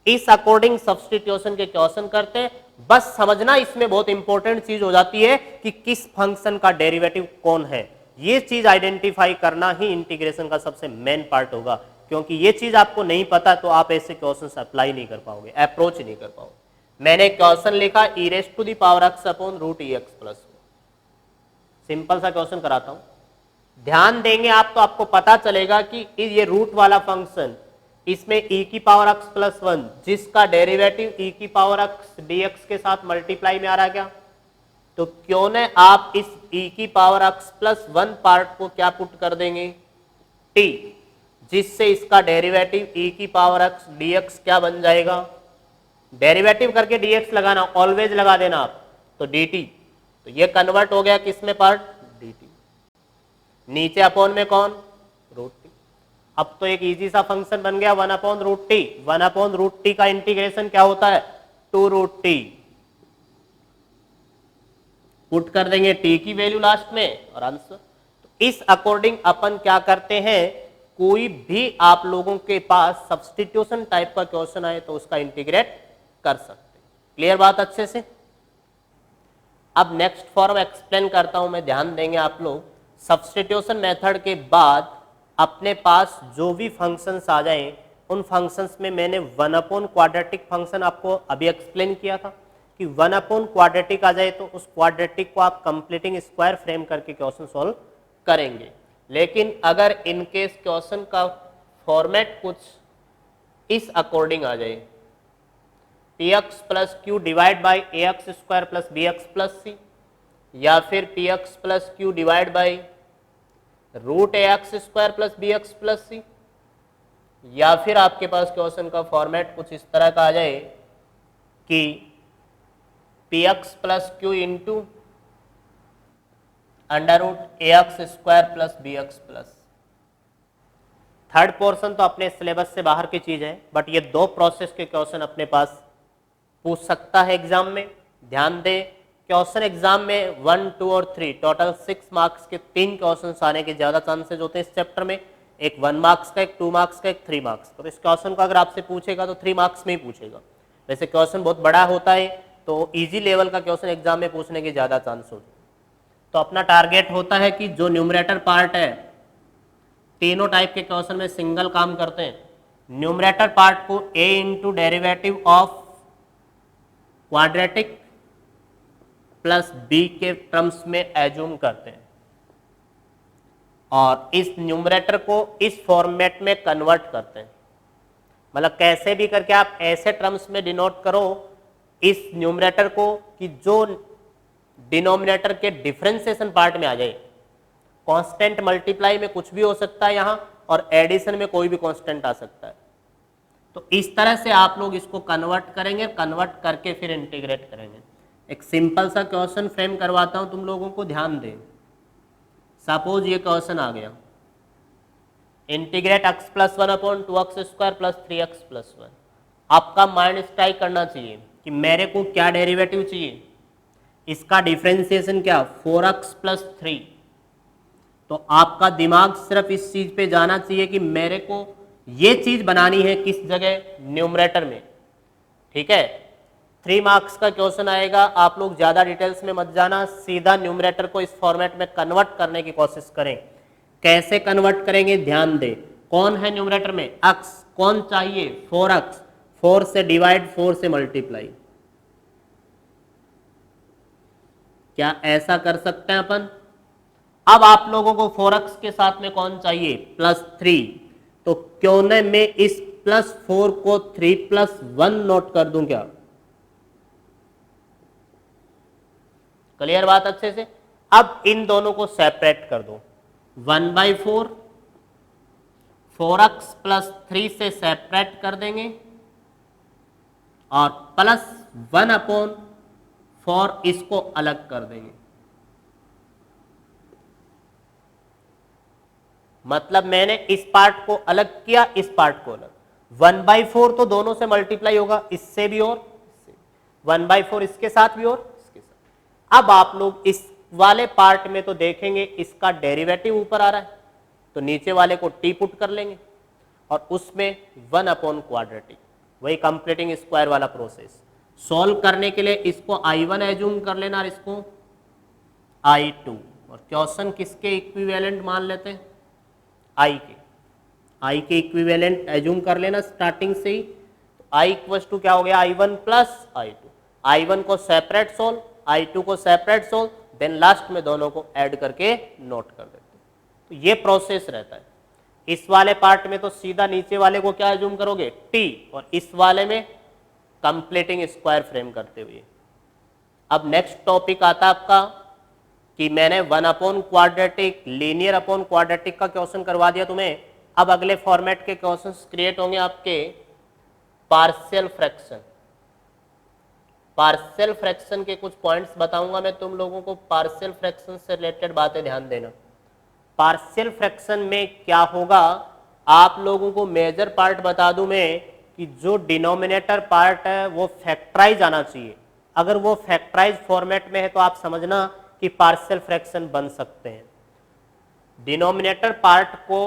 इस अकॉर्डिंग सब्स्टिट्यूशन के क्वेश्चन करते हैं। बस समझना इसमें बहुत इंपॉर्टेंट चीज हो जाती है कि किस फंक्शन का डेरिवेटिव कौन है। ये चीज आइडेंटिफाई करना ही इंटीग्रेशन का सबसे मेन पार्ट होगा, क्योंकि ये चीज आपको नहीं पता तो आप ऐसे क्वेश्चन अप्लाई नहीं कर पाओगे, अप्रोच नहीं कर पाओगे। मैंने क्वेश्चन लिखा e raise to the power x upon root ex plus, simple सा क्वेश्चन कराता हूं, ध्यान देंगे आप तो आपको पता चलेगा कि ये रूट वाला फंक्शन इसमें e की पावर x प्लस 1 जिसका डेरिवेटिव e की पावर x dx के साथ मल्टीप्लाई में आ रहा है क्या, तो क्यों न आप इस e की पावर x प्लस 1 पार्ट को क्या पुट कर देंगे t, जिससे इसका डेरिवेटिव e की पावर x dx क्या बन जाएगा, डेरिवेटिव करके dx लगाना, ऑलवेज लगा देना आप, तो dt, तो ये कन्वर्ट हो गया किस में पार्ट dt, नीचे अपॉन में कौन रूट टी। अब तो एक इजी सा फंक्शन बन गया 1 upon root t, 1 upon root t का इंटीग्रेशन क्या होता है 2 रूट टी, पुट कर देंगे टी की वैल्यू लास्ट में और आंसर। तो इस अकॉर्डिंग अपन क्या करते हैं, कोई भी आप लोगों के पास सब्स्टिट्यूशन टाइप का क्वेश्चन आए तो उसका इंटीग्रेट कर सकते हैं। क्लियर बात अच्छे से। अब नेक्स्ट फॉर्म एक्सप्लेन करता हूं मैं, ध्यान देंगे आप लोग। सब्स्टिट्यूशन मेथड के बाद अपने पास जो भी फंक्शंस आ जाएं, उन फंक्शंस में मैंने 1 अपॉन क्वाड्रेटिक फंक्शन आपको अभी एक्सप्लेन किया था कि 1 अपॉन क्वाड्रेटिक आ जाए तो उस क्वाड्रेटिक को आप कंप्लीटिंग स्क्वायर फ्रेम करके क्वेश्चन सॉल्व करेंगे। लेकिन अगर इनकेस क्वेश्चन का फॉर्मेट कुछ इस अकॉर्डिंग आ जाए, p x plus q divide by a x square plus b x plus c, या फिर p x plus q divide by root a x square plus b x plus c, या फिर आपके पास question का format कुछ इस तरह का आ जाए कि p x plus q into under root a x square plus b x plus. Third portion तो अपने सिलेबस से बाहर की चीज है, बट ये दो प्रोसेस के क्वेश्चन अपने पास पूछ सकता है एग्जाम में। ध्यान दें, क्वेश्चन एग्जाम में 1, 2 और 3 टोटल 6 मार्क्स के 3 क्वेश्चन आने के ज्यादा चांसेस होते हैं इस चैप्टर में, एक 1 मार्क्स का, एक 2 मार्क्स का, एक 3 मार्क्स का। तो इस क्वेश्चन को अगर आपसे पूछेगा तो 3 मार्क्स में ही पूछेगा। वैसे क्वेश्चन बहुत बड़ा होता है तो इजी लेवल का क्वेश्चन एग्जाम में पूछने के ज्यादा चांस होते हैं। तो अपना टारगेट होता है कि जो न्यूमरेटर पार्ट है, तीनों टाइप के क्वेश्चन में सिंगल काम करते हैं, न्यूमरेटर पार्ट को a into derivative of quadratic plus b के टर्म्स में एज्यूम करते हैं और इस न्यूमरेटर को इस फॉर्मेट में कन्वर्ट करते हैं। मतलब कैसे भी करके आप ऐसे टर्म्स में डिनोट करो इस न्यूमरेटर को कि जो डिनोमिनेटर के डिफरेंशिएशन पार्ट में आ जाए। कांस्टेंट मल्टीप्लाई में कुछ भी हो सकता है यहाँ, और एडिशन में कोई भी कांस्टेंट आ सकता है। तो इस तरह से आप लोग इसको कन्वर्ट करेंगे, कन्वर्ट करके फिर इंटीग्रेट करेंगे। एक सिंपल सा क्वेश्चन फ्रेम करवाता हूं तुम लोगों को, ध्यान दें। सपोज ये क्वेश्चन आ गया, integrate x plus 1 upon 2x square plus 3x plus 1। आपका माइंड स्ट्राइक करना चाहिए कि मेरे को क्या डेरिवेटिव चाहिए, इसका डिफरेंशिएशन क्या 4x प्लस 3। तो आपका दिमाग सिर्फ इस चीज पे जाना चाहिए कि मेरे को ये चीज बनानी है किस जगह, न्यूमरेटर में। ठीक है, 3 मार्क्स का क्वेश्चन आएगा, आप लोग ज्यादा डिटेल्स में मत जाना, सीधा न्यूमरेटर को इस फॉर्मेट में कन्वर्ट करने की कोशिश करें। कैसे कन्वर्ट करेंगे ध्यान दें। कौन है न्यूमरेटर में x, कौन चाहिए 4x, 4 से डिवाइड 4 से मल्टीप्लाई। क्या ऐसा कर सकते हैं अपन। अब आप लोगों को 4x के साथ में कौन चाहिए +3, तो क्यों न मैं इस +4 को 3 + 1 नोट कर दूं क्या। क्लियर बात अच्छे से। अब इन दोनों को सेपरेट कर दो, 1/4 4x + 3 से सेपरेट कर देंगे और +1/4 इसको अलग कर देंगे। मतलब मैंने इस पार्ट को अलग किया, इस पार्ट को अलग। 1/4 तो दोनों से मल्टीप्लाई होगा, इससे भी और इससे, 1/4 इसके साथ भी और इसके साथ। अब आप लोग इस वाले पार्ट में तो देखेंगे इसका डेरिवेटिव ऊपर आ रहा है, तो नीचे वाले को टी पुट कर लेंगे और उसमें 1/क्वाड्रेटिक, वही कंप्लीटिंग स्क्वायर वाला प्रोसेस। सॉल्व करने के लिए इसको I1 एज्यूम कर लेना और इसको I2, और क्वेश्चन किसके इक्विवेलेंट मान लेते हैं, I के इक्विवेलेंट एज्यूम कर लेना स्टार्टिंग से ही। तो I इक्वल्स टू क्या हो गया I1 + I2। I1 को सेपरेट सोल्व, I2 को सेपरेट सोल्व, देन लास्ट में दोनों को ऐड करके नोट कर देते हैं। तो ये प्रोसेस रहता है। इस वाले पार्ट में तो सीधा नीचे वाले को क्या एज्यूम करोगे, टी, और इस वाले में कंप्लीटिंग स्क्वायर फ्रेम करते हुए। अब नेक्स्ट टॉपिक आता है आपका कि मैंने 1 upon quadratic, linear upon quadratic का क्वेश्चन करवा दिया तुम्हें। अब अगले फॉर्मेट के क्वेश्चंस क्रिएट होंगे आपके पार्शियल फ्रैक्शन। पार्शियल फ्रैक्शन के कुछ पॉइंट्स बताऊंगा मैं तुम लोगों को, पार्शियल फ्रैक्शन से रिलेटेड बातें ध्यान देना। पार्शियल फ्रैक्शन में क्या होगा, आप लोगों को मेजर पार्ट बता दूं मैं कि जो डिनोमिनेटर पार्ट है वो फैक्टराइज आना चाहिए। अगर वो फैक्टराइज फॉर्मेट में है तो आप समझना कि पार्शियल फ्रैक्शन बन सकते हैं। डिनोमिनेटर पार्ट को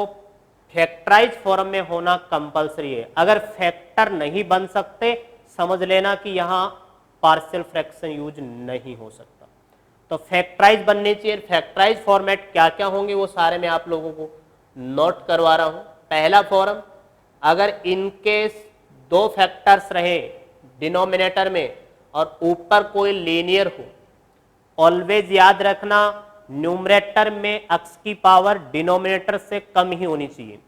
फैक्टराइज फॉर्म में होना कंपलसरी है। अगर फैक्टर नहीं बन सकते समझ लेना कि यहां पार्शियल फ्रैक्शन यूज नहीं हो सकता। तो फैक्टराइज बनने चाहिए। फैक्टराइज फॉर्मेट क्या क्या होंगे वो सारे मैं आप लोगों को नोट करवा रहा हूं। पहला फॉर्म, अगर इनकेस 2 फैक्टर्स रहे डिनोमिनेटर में और ऊपर कोई लीनियर हो, ऑलवेज याद रखना न्यूमरेटर में x की पावर डिनोमिनेटर से कम ही होनी चाहिए।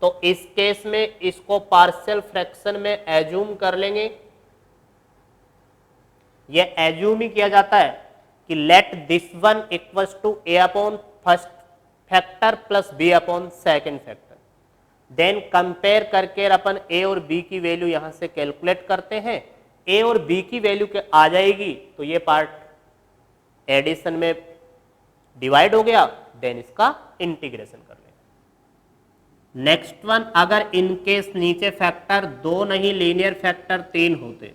तो इस केस में इसको पार्शियल फ्रैक्शन में एज्यूम कर लेंगे। यह एज्यूम ही किया जाता है कि let this one equals to a upon first factor plus b upon second factor. Then compare करके अपन a और b की वैल्यू यहां से कैलकुलेट करते हैं। a और b की वैल्यू के आ जाएगी तो ये पार्ट एडिशन में डिवाइड हो गया, देन इसका इंटीग्रेशन कर लेंगे। नेक्स्ट वन, अगर इनकेस नीचे फैक्टर 2 नहीं लीनियर फैक्टर 3 होते,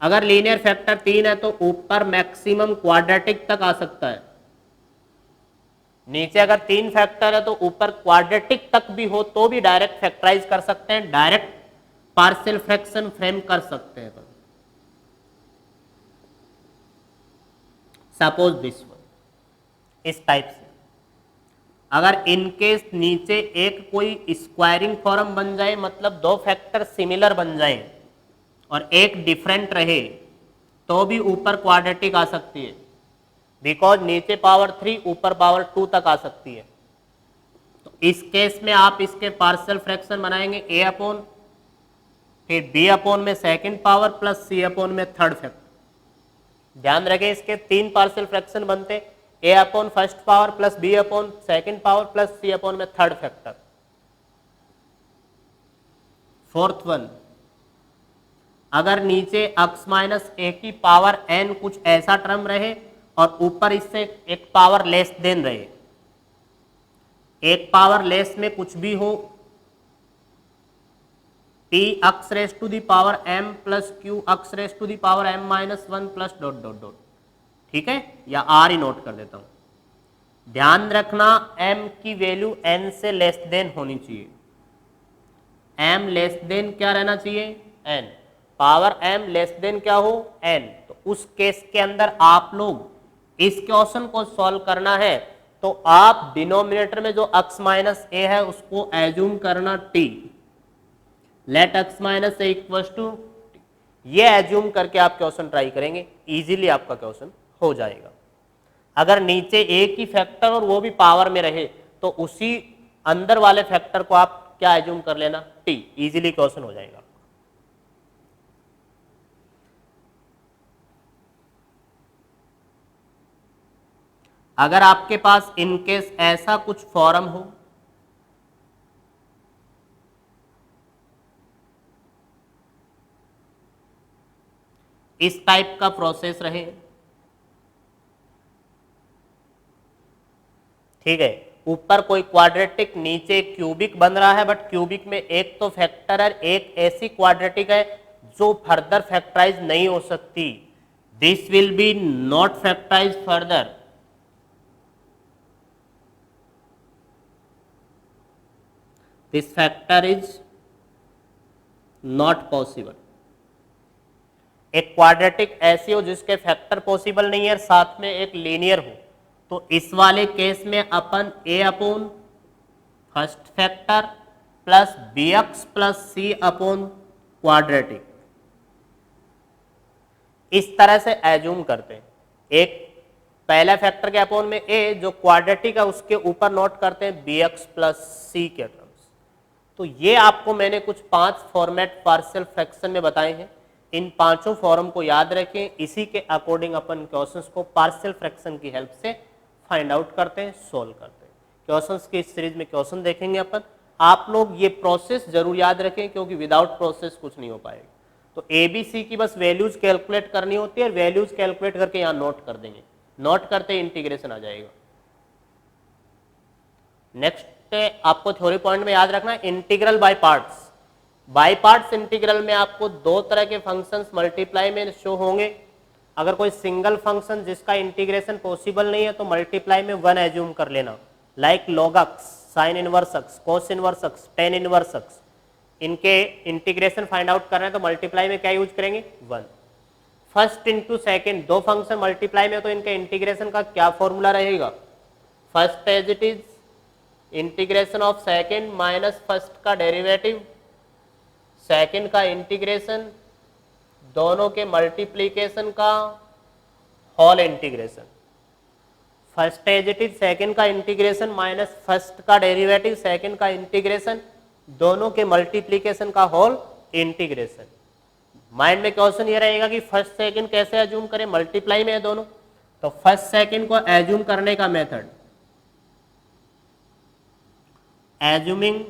अगर लीनियर फैक्टर 3 है तो ऊपर मैक्सिमम क्वाड्रेटिक तक आ सकता है। नीचे अगर 3 फैक्टर है तो ऊपर क्वाड्रेटिक तक भी हो तो भी डायरेक्ट फैक्टराइज कर सकते हैं, डायरेक्ट पार्शियल फ्रैक्शन फ्रेम कर सकते हैं। सपोज दिस वन, इस टाइप से अगर इनकेस नीचे एक कोई स्क्वायरिंग फॉर्म बन जाए, मतलब 2 फैक्टर सिमिलर बन जाए और एक डिफरेंट रहे तो भी ऊपर क्वाड्रेटिक आ सकती है, बिकॉज नीचे पावर 3 ऊपर पावर 2 तक आ सकती है। तो इस केस में आप इसके पार्शियल फ्रैक्शन बनाएंगे a अपॉन फिर b अपॉन में second power plus c upon में थर्ड फैक्टर। ध्यान रखें इसके 3 पार्शियल फ्रैक्शन बनते, a upon first power plus b upon second power plus c upon में थर्ड फैक्टर। फोर्थ वन, अगर नीचे x माइनस a की पावर n कुछ ऐसा टर्म रहे और ऊपर इससे एक पावर लेस देन रहे, एक पावर लेस में कुछ भी हो, p x raise to the power m plus q x raise to the power m minus 1 plus dot dot dot, ठीक है, या r ही नोट कर देता हूं। ध्यान रखना m की वैल्यू n से लेस देन होनी चाहिए। m लेस देन क्या रहना चाहिए, n, power m less than क्या हो, n। तो उस केस के अंदर आप लोग इस क्वेश्चन को सॉल्व करना है तो आप डिनोमिनेटर में जो x माइनस a है उसको एज्यूम करना t, let x minus a equal to, ये एज्यूम करके आप क्वेश्चन ट्राई करेंगे, इजीली आपका क्वेश्चन हो जाएगा। अगर नीचे एक ही फैक्टर और वो भी पावर में रहे तो उसी अंदर वाले फैक्टर को आप क्या एज्यूम कर लेना, t, इजीली क्वेश्चन हो जाएगा। अगर आपके पास इनकेस ऐसा कुछ फॉर्म हो, इस टाइप का प्रोसेस रहे, ठीक है, ऊपर कोई क्वाड्रेटिक नीचे क्यूबिक बन रहा है, बट क्यूबिक में एक तो फैक्टर है, एक ऐसी क्वाड्रेटिक है जो फर्दर फैक्टराइज नहीं हो सकती, this will be not factorise further. This factor is not possible. एक क्वाड्रेटिक ऐसी हो जिसके फैक्टर पॉसिबल नहीं है, साथ में एक लीनियर हो, तो इस वाले केस में अपन a upon first factor plus bx plus c upon quadratic इस तरह से एज्यूम करते हैं। एक पहला फैक्टर के अपॉन में ए, जो क्वाड्रेटिक है उसके ऊपर नोट करते हैं बी एक्स प्लस सी के टर्म्स। तो ये आपको मैंने कुछ 5 फॉर्मेट पार्शियल फ्रैक्शन में बताए हैं। इन पांचों फॉर्म को याद रखें, इसी के अकॉर्डिंग अपन क्वेश्चंस को पार्शियल फ्रैक्शन की हेल्प से फाइंड आउट करते हैं, सोल्व करते हैं। क्वेश्चंस की इस सीरीज में क्वेश्चन देखेंगे अपन। आप लोग ये प्रोसेस जरूर याद रखें, क्योंकि विदाउट प्रोसेस कुछ नहीं हो पाएगा। तो ए बी सी की बस वैल्यूज कैलकुलेट करनी होती है, और वैल्यूज कैलकुलेट करके यहाँ नोट कर देंगे, नोट करते इंटीग्रेशन आ जाएगा। नेक्स्ट आपको थ्योरी पॉइंट में याद रखना है integral by parts. By parts integral में आपको दो तरह के फंक्शंस मल्टीप्लाई में शो होंगे। अगर कोई सिंगल फंक्शन जिसका इंटीग्रेशन पॉसिबल नहीं है तो मल्टीप्लाई में 1 एज्यूम कर लेना, like log x, sin inverse x, cos inverse x, tan inverse x। इनके इंटीग्रेशन फाइंड आउट कर रहे हैं तो मल्टीप्लाई में क्या यूज करेंगे 1। फर्स्ट इंटू सेकेंड, दो फंक्शन मल्टीप्लाई में तो इनके इंटीग्रेशन का क्या फॉर्मूला रहेगा, first as it is integration of second minus first का डेरिवेटिव, सेकेंड का इंटीग्रेशन, दोनों के मल्टीप्लीकेशन का whole integration. First as it is second का इंटीग्रेशन माइनस फर्स्ट का डेरिवेटिव, सेकेंड का इंटीग्रेशन, दोनों के मल्टीप्लीकेशन का होल इंटीग्रेशन। माइंड में क्वेश्चन ये रहेगा कि फर्स्ट सेकंड कैसे एज्यूम करें, मल्टीप्लाई में है दोनों, तो फर्स्ट सेकंड को एज्यूम करने का मेथड, एज्यूमिंग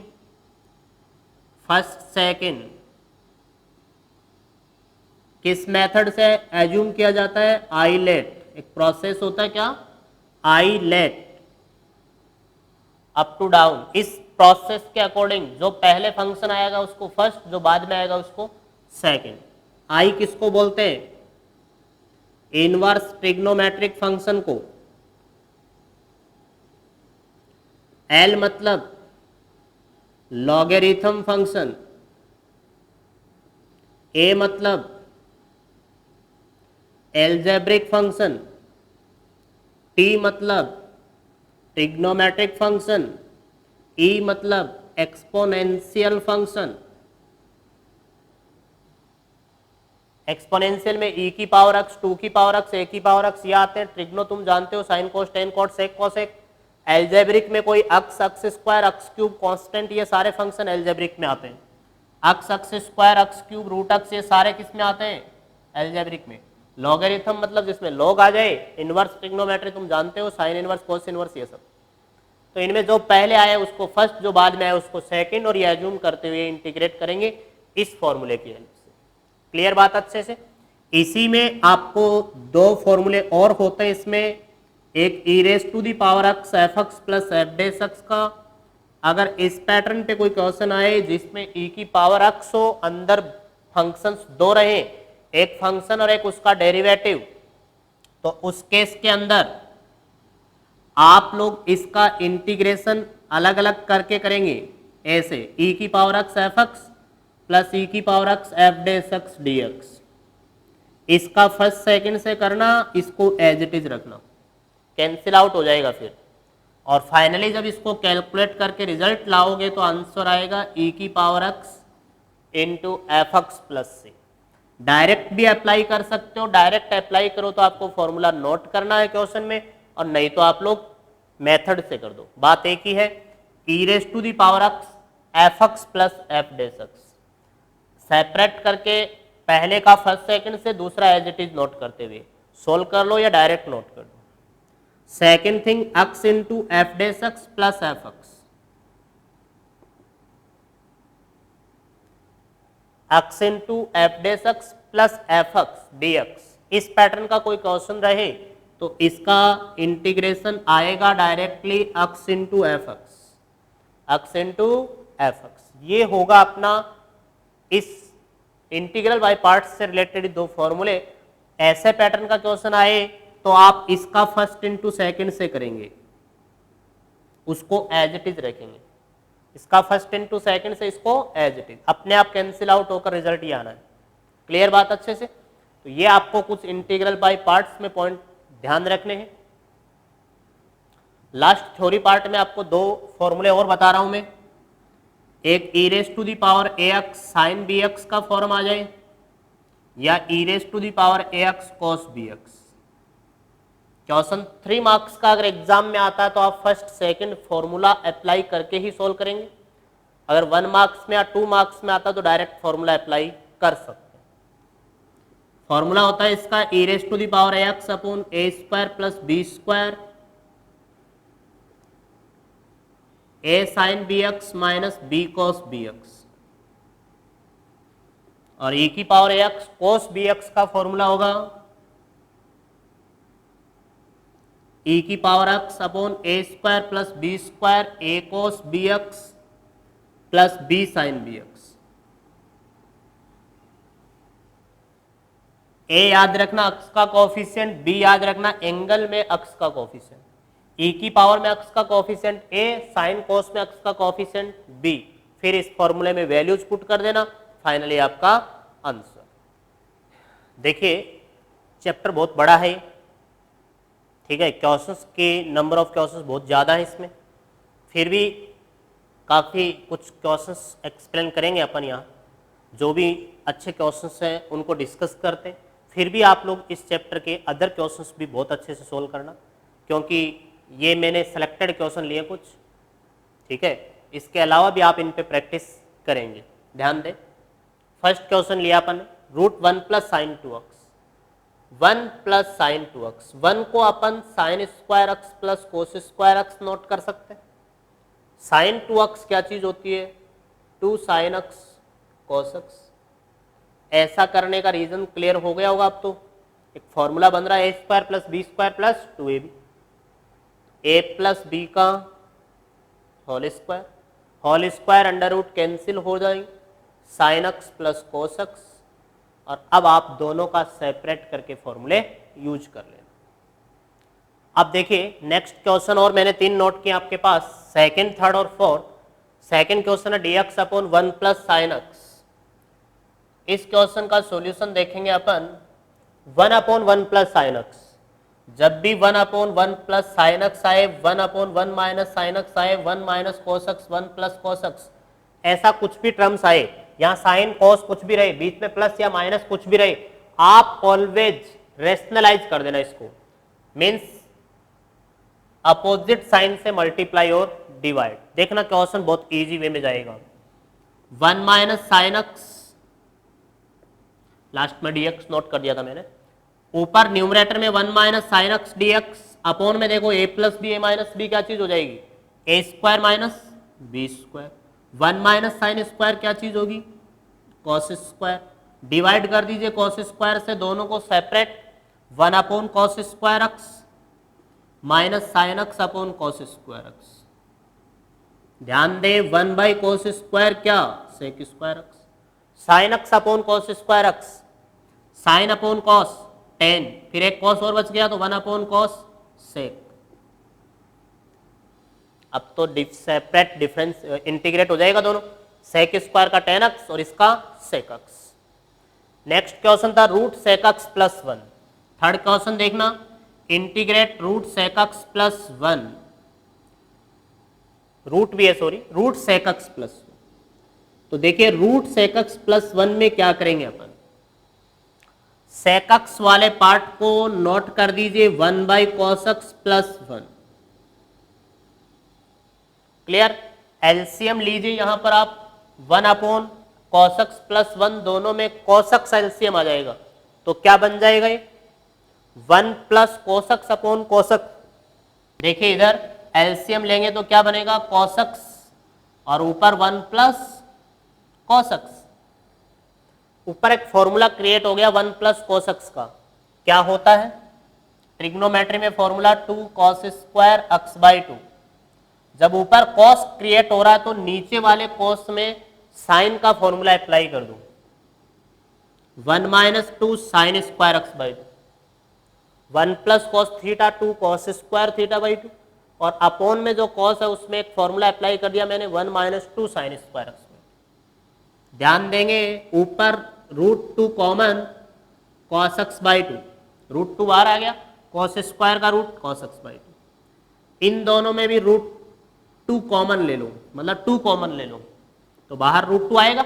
फर्स्ट सेकंड किस मेथड से एज्यूम किया जाता है, आईलेट। एक प्रोसेस होता है क्या, आईलेट, अप टू डाउन। इस प्रोसेस के अकॉर्डिंग जो पहले फंक्शन आएगा उसको फर्स्ट, जो बाद में आएगा उसको सेकंड। आई किसको बोलते हैं, इनवर्स ट्रिग्नोमेट्रिक फंक्शन को। एल मतलब लॉगरिथम फंक्शन, ए मतलब एल्जेब्रिक फंक्शन, टी मतलब ट्रिग्नोमेट्रिक फंक्शन, ई मतलब एक्सपोनेंशियल फंक्शन। एक्सपोनेंशियल में e की पावर x, 2 की पावर x, a की पावर x ये आते हैं। ट्रिग्नो तुम जानते हो, sine cos, tan cot, sec cosec. Algebraic में कोई x, x square, x cube, constant, ये सारे फंक्शन एल्जेब्रिक में आते हैं। X, x square, x cube, root अक्स, ये सारे किस में आते हैं, एल्जेब्रिक में। लॉगरिथम मतलब जिसमें लॉग आ जाए। इनवर्स ट्रिग्नोमेट्री तुम जानते हो, साइन इनवर्स, कोस इनवर्स, ये सब। तो इनमें जो पहले आया उसको फर्स्ट, जो बाद में आया उसको सेकंड, और ये एज्यूम करते हुए इंटीग्रेट करेंगे इस फॉर्मूले की हेल्प से। क्लियर बात अच्छे से। इसी में आपको दो फॉर्मूले और होते हैं इसमें, एक e raise to the power x f x plus f dash x का। अगर इस पैटर्न पे कोई क्वेश्चन आए जिसमें ई की पावर एक्स हो, अंदर फंक्शंस दो रहे, एक फंक्शन और एक उसका डेरिवेटिव, तो उस केस के अंदर आप लोग इसका इंटीग्रेशन अलग अलग करके करेंगे ऐसे, ई की power x f x plus e की power x f dash x d x. इसका फर्स्ट सेकंड से करना, इसको एज इट इज रखना, कैंसिल आउट हो जाएगा फिर। और फाइनली जब इसको कैलकुलेट करके रिजल्ट लाओगे तो आंसर आएगा ई की power x into f x plus c. Direct भी अप्लाई कर सकते हो, डायरेक्ट अप्लाई करो तो आपको फॉर्मूला नोट करना है क्वेश्चन में, और नहीं तो आप लोग मेथड से कर दो। बात एक ही है, e raise to the power x f x plus f dash x separate करके पहले का फर्स्ट सेकंड से, दूसरा एज इट इज नोट करते हुए सोल्व कर लो या डायरेक्ट नोट कर दो। Second thing, x into f dash x plus f x, x into f dash x plus f x d x. इस पैटर्न का कोई क्वेश्चन रहे तो इसका इंटीग्रेशन आएगा directly x into f x, x into f x. ये होगा अपना इस इंटीग्रल बाय पार्ट्स से रिलेटेड दो फॉर्मूले। ऐसे पैटर्न का क्वेश्चन आए तो आप इसका फर्स्ट इंटू सेकेंड से करेंगे, उसको एज इट इज रखेंगे। इसका फर्स्ट इंटू सेकेंड से, इसको एज इट इज, अपने आप कैंसिल आउट होकर रिजल्ट ही आना है। क्लियर बात अच्छे से। तो ये आपको कुछ इंटीग्रल बाय पार्ट्स में पॉइंट ध्यान रखने हैं। लास्ट थ्योरी पार्ट में आपको दो फॉर्मूले और बता रहा हूं मैं, एक e raise to the power a x sine b x का फॉर्म आ जाए, या e raise to the power a x cos B x. Question 3 marks का अगर एग्जाम में आता है तो आप फर्स्ट सेकंड फॉर्मूला अप्लाई करके ही सोल्व करेंगे। अगर 1 मार्क्स में या 2 मार्क्स में आता है तो डायरेक्ट फॉर्मूला अप्लाई कर सकते हैं। फॉर्मूला होता है इसका e raise to the power x upon a square plus b square a sine b x minus b cos B x, और e की power x cos b x का formula होगा e की power x upon a square plus b square a cos b x plus b sine b x. ए याद रखना अक्स का coefficient, B याद रखना एंगल में अक्स का कोफिशिएंट, e की पावर में अक्स का कोफिशिएंट a, साइन कोस में अक्स का कोफिशिएंट b, फिर इस फॉर्मूले में वैल्यूज पुट कर देना, फाइनली आपका आंसर। देखिए चैप्टर बहुत बड़ा है, ठीक है, क्वेश्चंस के नंबर ऑफ क्वेश्चंस बहुत ज़्यादा है इसमें, फिर भी काफ़ी कुछ क्वेश्चंस एक्सप्लेन करेंगे अपन यहाँ, जो भी अच्छे क्वेश्चंस हैं उनको डिस्कस करते हैं। फिर भी आप लोग इस चैप्टर के अदर क्वेश्चंस भी बहुत अच्छे से सोल्व करना, क्योंकि ये मैंने सेलेक्टेड क्वेश्चन लिए कुछ, ठीक है, इसके अलावा भी आप इन पे प्रैक्टिस करेंगे। ध्यान दें, फर्स्ट क्वेश्चन लिया अपन root 1 plus sine 2x, 1 plus sine 2x, 1 को अपन sine square x plus cos square x note कर सकते हैं। साइन 2x क्या चीज होती है, 2 साइन एक्स कोस एक्स। ऐसा करने का रीजन क्लियर हो गया होगा अब तो, एक फॉर्मूला बन रहा है a square plus b square plus 2ab, a plus b का whole square under root cancel हो जाएंगे, sine x plus cos x, और अब आप दोनों का सेपरेट करके फॉर्मूले यूज कर लेना। अब देखिए नेक्स्ट क्वेश्चन, और मैंने 3 नोट किए आपके पास, सेकंड, थर्ड और फोर्थ। सेकंड क्वेश्चन है dx upon 1 plus sine x. इस क्वेश्चन का सॉल्यूशन देखेंगे अपन 1 अपॉन 1 प्लस साइन एक्स। जब भी 1 अपॉन 1 प्लस साइन एक्स आए, 1 अपॉन 1 माइनस साइन एक्स आए, 1 minus cos x, 1 plus cos x, ऐसा कुछ भी टर्म्स आए, यहाँ साइन कोस कुछ भी रहे, बीच में प्लस या माइनस कुछ भी रहे, आप ऑलवेज रेशनलाइज कर देना इसको, मीन्स अपोजिट साइन से मल्टीप्लाई और डिवाइड। देखना क्वेश्चन बहुत इजी वे में जाएगा। 1 माइनस साइन एक्स, लास्ट में dx नोट कर दिया था मैंने, ऊपर न्यूमरेटर में 1 minus sine x dx, upon में देखो a plus b, a minus b क्या चीज हो जाएगी, a square minus b square. 1 minus sine square क्या चीज होगी, कॉस स्क्वायर। डिवाइड कर दीजिए कॉस स्क्वायर से दोनों को separate, 1 upon cos square x minus sine x upon cos square x. ध्यान दे 1 बाई कॉस स्क्वायर क्या, sec square x, sine x upon cos square x, sine upon cos 10, फिर एक कॉस और बच गया तो 1 अपॉन कॉस सेक। अब तो सेपरेट डिफरेंस इंटीग्रेट हो जाएगा दोनों, सेक स्क्वायर का 10x और इसका सेक x। नेक्स्ट क्वेश्चन था root sec x plus 1। Third question देखना, integrate root sec x plus 1, root भी है sorry, root sec x plus 1। तो देखिए रूट सेक x प्लस 1 में क्या करेंगे अपन, सेक x वाले पार्ट को नोट कर दीजिए 1 by cos x plus 1। Clear, LCM लीजिए यहां पर आप 1 अपॉन कॉस x प्लस 1, दोनों में कॉस x एलसीएम आ जाएगा, तो क्या बन जाएगा ये 1 plus cos x upon cos x। देखिए इधर एलसीएम लेंगे तो क्या बनेगा कॉस x, और ऊपर 1 प्लस कॉस x। ऊपर एक फॉर्मूला क्रिएट हो गया 1 प्लस कॉस x का, क्या होता है ट्रिग्नोमेट्री में formula 2 cos square x by 2। जब ऊपर कॉस क्रिएट हो रहा है तो नीचे वाले कॉस में साइन का फॉर्मूला अप्लाई कर दो, 1 minus 2 sign square x by 2, 1 plus cos theta 2 cos square theta by 2, और अपॉन में जो कॉस है उसमें एक फॉर्मूला अप्लाई कर दिया मैंने 1 माइनस 2 साइन स्क्वायर एक्स। ध्यान देंगे ऊपर root 2 common cos x by 2, root 2 बाहर आ गया, कॉस स्क्वायर का रूट कॉस एक्स बाई 2। इन दोनों में भी रूट 2 कॉमन ले लो, मतलब 2 कॉमन ले लो तो बाहर रूट 2 आएगा,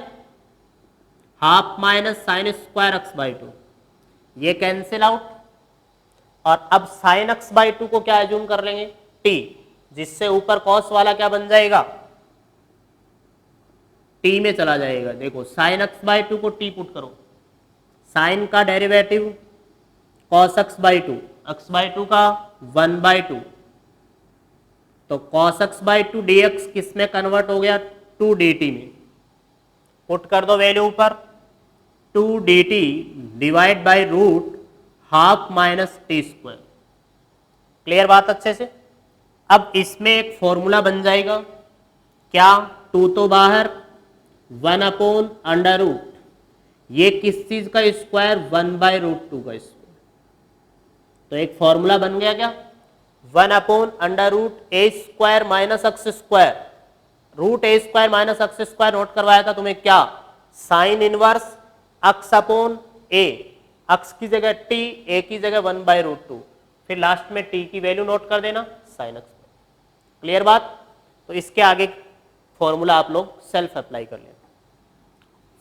half minus sine square x by 2, ये कैंसिल आउट, और अब साइन एक्स बाई टू को क्या एज्यूम कर लेंगे, टी, जिससे ऊपर कॉस वाला क्या बन जाएगा, टी में चला जाएगा। देखो साइन एक्स बाई टू को टी पुट करो, साइन का derivative cos x by two, x by two का 1/2, तो cos x by two D x किस में कन्वर्ट हो गया, 2dt में। पुट कर दो वैल्यू ऊपर, 2dt divide by root half minus t square. Clear बात अच्छे से। अब इसमें एक फॉर्मूला बन जाएगा, क्या, 2 तो बाहर, 1/√, ये किस चीज का स्क्वायर, 1/√2 का स्क्वायर। तो एक फॉर्मूला बन गया क्या, 1/√a² minus x square, root a square minus x square note करवाया था तुम्हें, क्या, sine inverse x upon a, एक्स की जगह टी, ए की जगह 1/√2, फिर लास्ट में टी की वैल्यू नोट कर देना साइन एक्स। क्लियर बात। तो इसके आगे फॉर्मूला आप लोग सेल्फ अप्लाई कर लेना।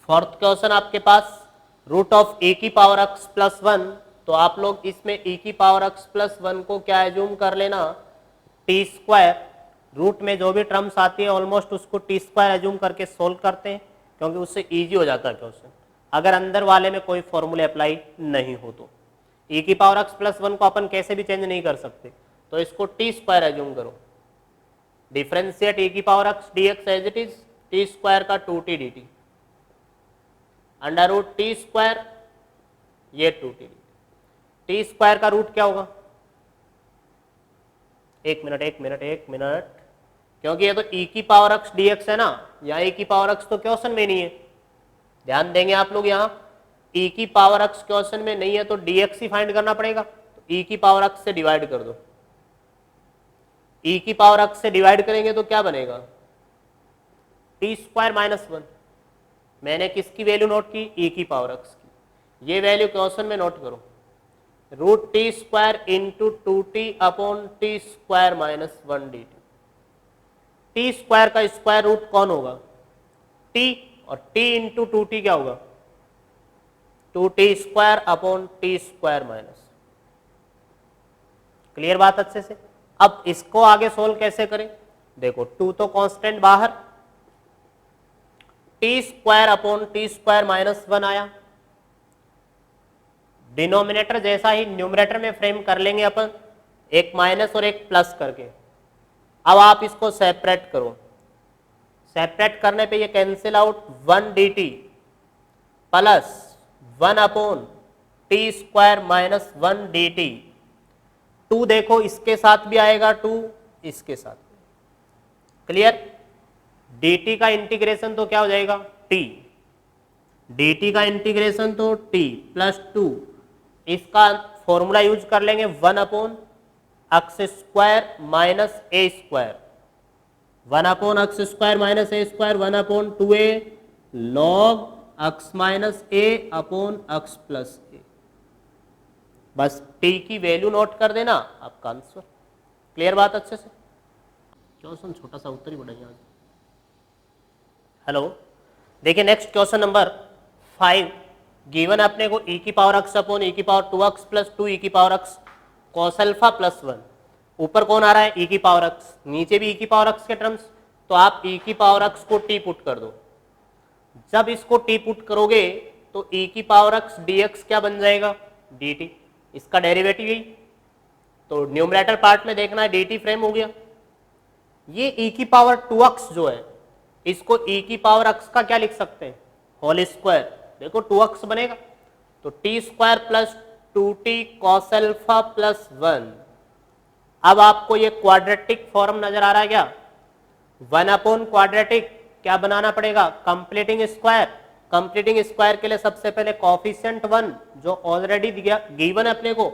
फोर्थ क्वेश्चन आपके पास रूट ऑफ ए की पावर एक्स प्लस 1, तो आप लोग इसमें e की पावर x प्लस 1 को क्या एज्यूम कर लेना, टी स्क्वायर, रूट में जो भी टर्म्स आती है ऑलमोस्ट उसको टी स्क्वायर एज्यूम करके सोल्व करते हैं, क्योंकि उससे इजी हो जाता है क्वेश्चन, अगर अंदर वाले में कोई फॉर्मूले अप्लाई नहीं हो तो। e की पावर x प्लस 1 को अपन कैसे भी चेंज नहीं कर सकते, तो इसको टी स्क्वायर एज्यूम करो, डिफ्रेंशिएट e की power x dx as it is t square का 2t dt, under root t square, ये 2t dt। टी स्क्वायर का रूट क्या होगा, एक मिनट, क्योंकि ये तो e की पावर x dx है ना, यहाँ e की पावर x तो क्वेश्चन में नहीं है, ध्यान देंगे आप लोग, यहाँ e की पावर x क्वेश्चन में नहीं है तो dx ही फाइंड करना पड़ेगा, तो e की पावर x से डिवाइड कर दो, e की पावर x से डिवाइड करेंगे तो क्या बनेगा, टी स्क्वायर माइनस 1, मैंने किसकी वैल्यू नोट की, e की पावर x की, ये वैल्यू क्वेश्चन में नोट करो, root t square into 2t upon t square minus 1 dt। T square का स्क्वायर रूट कौन होगा, t, और t इंटू 2t क्या होगा, 2t square upon t square minus. Clear बात अच्छे से। अब इसको आगे सोल्व कैसे करें, देखो 2 तो कांस्टेंट बाहर, T square upon t square minus 1 आया, डिनोमिनेटर जैसा ही न्यूमरेटर में फ्रेम कर लेंगे अपन, एक माइनस और एक प्लस करके। अब आप इसको सेपरेट करो, सेपरेट करने पे ये cancel out, 1 dt plus 1 upon t square minus 1 dt। 2 देखो इसके साथ भी आएगा, 2 इसके साथ। क्लियर। dt का इंटीग्रेशन तो क्या हो जाएगा, t, dt का इंटीग्रेशन तो t प्लस 2, इसका फॉर्मूला यूज कर लेंगे 1 upon x square minus a square, 1 upon x square minus a square, 1 upon 2a log x minus a upon x plus a. बस t की वैल्यू नोट कर देना, आपका आंसर। क्लियर बात अच्छे से। क्वेश्चन छोटा सा उत्तर ही बढ़ाइए। हेलो, देखिए नेक्स्ट क्वेश्चन नंबर 5, गिवन अपने को e की पावर x अपॉन e की पावर 2x प्लस 2 e की power x cos alpha plus 1, ऊपर कौन आ रहा है, e की पावर x, नीचे भी e की पावर x के टर्म्स, तो आप e की पावर x को t पुट कर दो। जब इसको t पुट करोगे तो e की पावर x dx क्या बन जाएगा, dt, इसका डेरिवेटिव यही, तो न्यूमरेटर पार्ट में देखना है dt फ्रेम हो गया। ये e की पावर 2x जो है, इसको e की पावर x का क्या लिख सकते हैं, होल स्क्वायर, देखो 2x बनेगा, तो T square plus 2t cos alpha plus 1। अब आपको ये क्वाड्रेटिक फॉर्म नजर आ रहा है क्या, 1 अपॉन क्वाड्रेटिक क्या बनाना पड़ेगा, कंप्लीटिंग स्क्वायर। कंप्लीटिंग स्क्वायर के लिए सबसे पहले कॉफिशिएंट 1 जो ऑलरेडी गिवन है अपने को,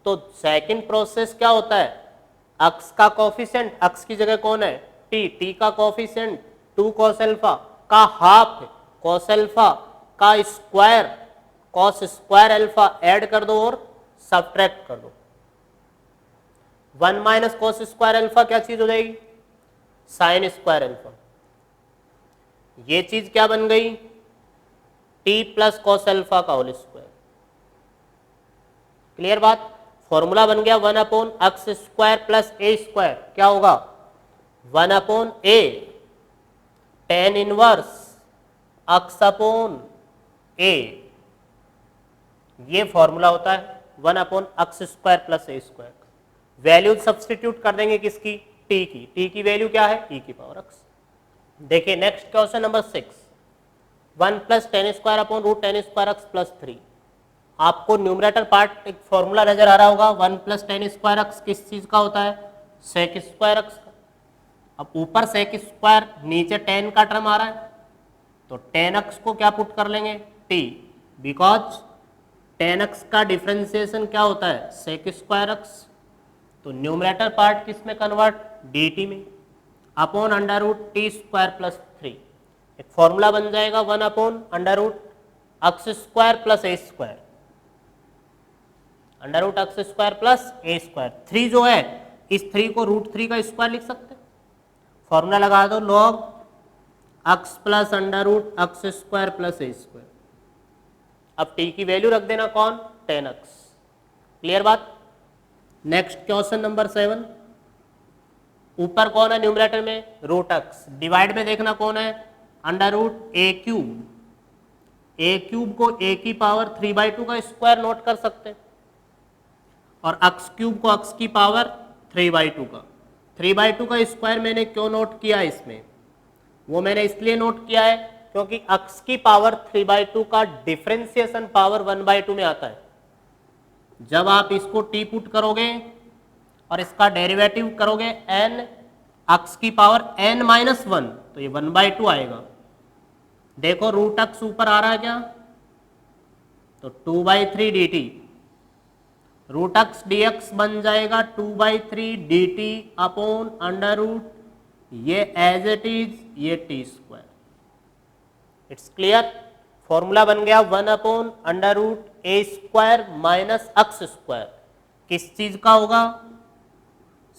तो सेकंड प्रोसेस क्या होता है, x का कॉफिशिएंट, x की जगह कौन है, t का कॉफिशिएंट 2 कॉस अल्फा का हाफ कॉस अल्फा का square cos square alpha add कर दो और सब्ट्रैक्ट कर दो। 1 माइनस कॉस स्क्वायर अल्फा क्या चीज हो जाएगी, साइन स्क्वायर अल्फा। ये चीज क्या बन गई, t प्लस कॉस अल्फा का होल स्क्वायर। क्लियर बात। फॉर्मूला बन गया 1/x² प्लस a², क्या होगा 1/a tan इनवर्स x/a, ये फॉर्मूला होता है 1/x² plus a²। Value substitute कर देंगे किसकी, t की वैल्यू क्या है e⁻x। देखिए next question number 6, 1 + tan² √tan² plus 3। आपको न्यूमरेटर पार्ट एक फॉर्मूला नजर आ रहा होगा, 1 + tan² किस चीज का होता है, sec²x का। अब ऊपर sec², नीचे tan का टर्म आ रहा है, तो tan x को क्या पुट कर लेंगे t, बिकॉज tan x का डिफ्रेंसिएशन क्या होता है sec²x। तो न्यूमरेटर पार्ट किस में कन्वर्ट, dt में, अपॉन √t² प्लस 3। एक फॉर्मूला बन जाएगा 1/√x² plus a², √x² plus a²। 3 जो है, इस 3 को √3 का स्क्वायर लिख सकते हैं। फॉर्मूला लगा दो log x plus √x² plus a²। अब t की वैल्यू रख देना कौन, tan x। क्लियर बात। नेक्स्ट क्वेश्चन नंबर 7, ऊपर कौन है न्यूमरेटर में, √x, डिवाइड में देखना कौन है √a³। a³ को a⁻³ का स्क्वायर नोट कर सकते हैं, और x³ को x⁻³ का 3/2 का स्क्वायर मैंने क्यों नोट किया इसमें, वो मैंने इसलिए नोट किया है क्योंकि x⁻³ का डिफरेंशिएशन पावर 1/2 में आता है। जब आप इसको t पुट करोगे और इसका डेरिवेटिव करोगे n x⁻n-1, तो ये 1/2 आएगा। देखो √x ऊपर आ रहा है क्या, तो 2/3 dt, √x dx बन जाएगा 2/3 dt अपॉन √, ये एज इट इज ये t²। It's clear. फॉर्मूला बन गया 1/√a² माइनस x², किस चीज का होगा,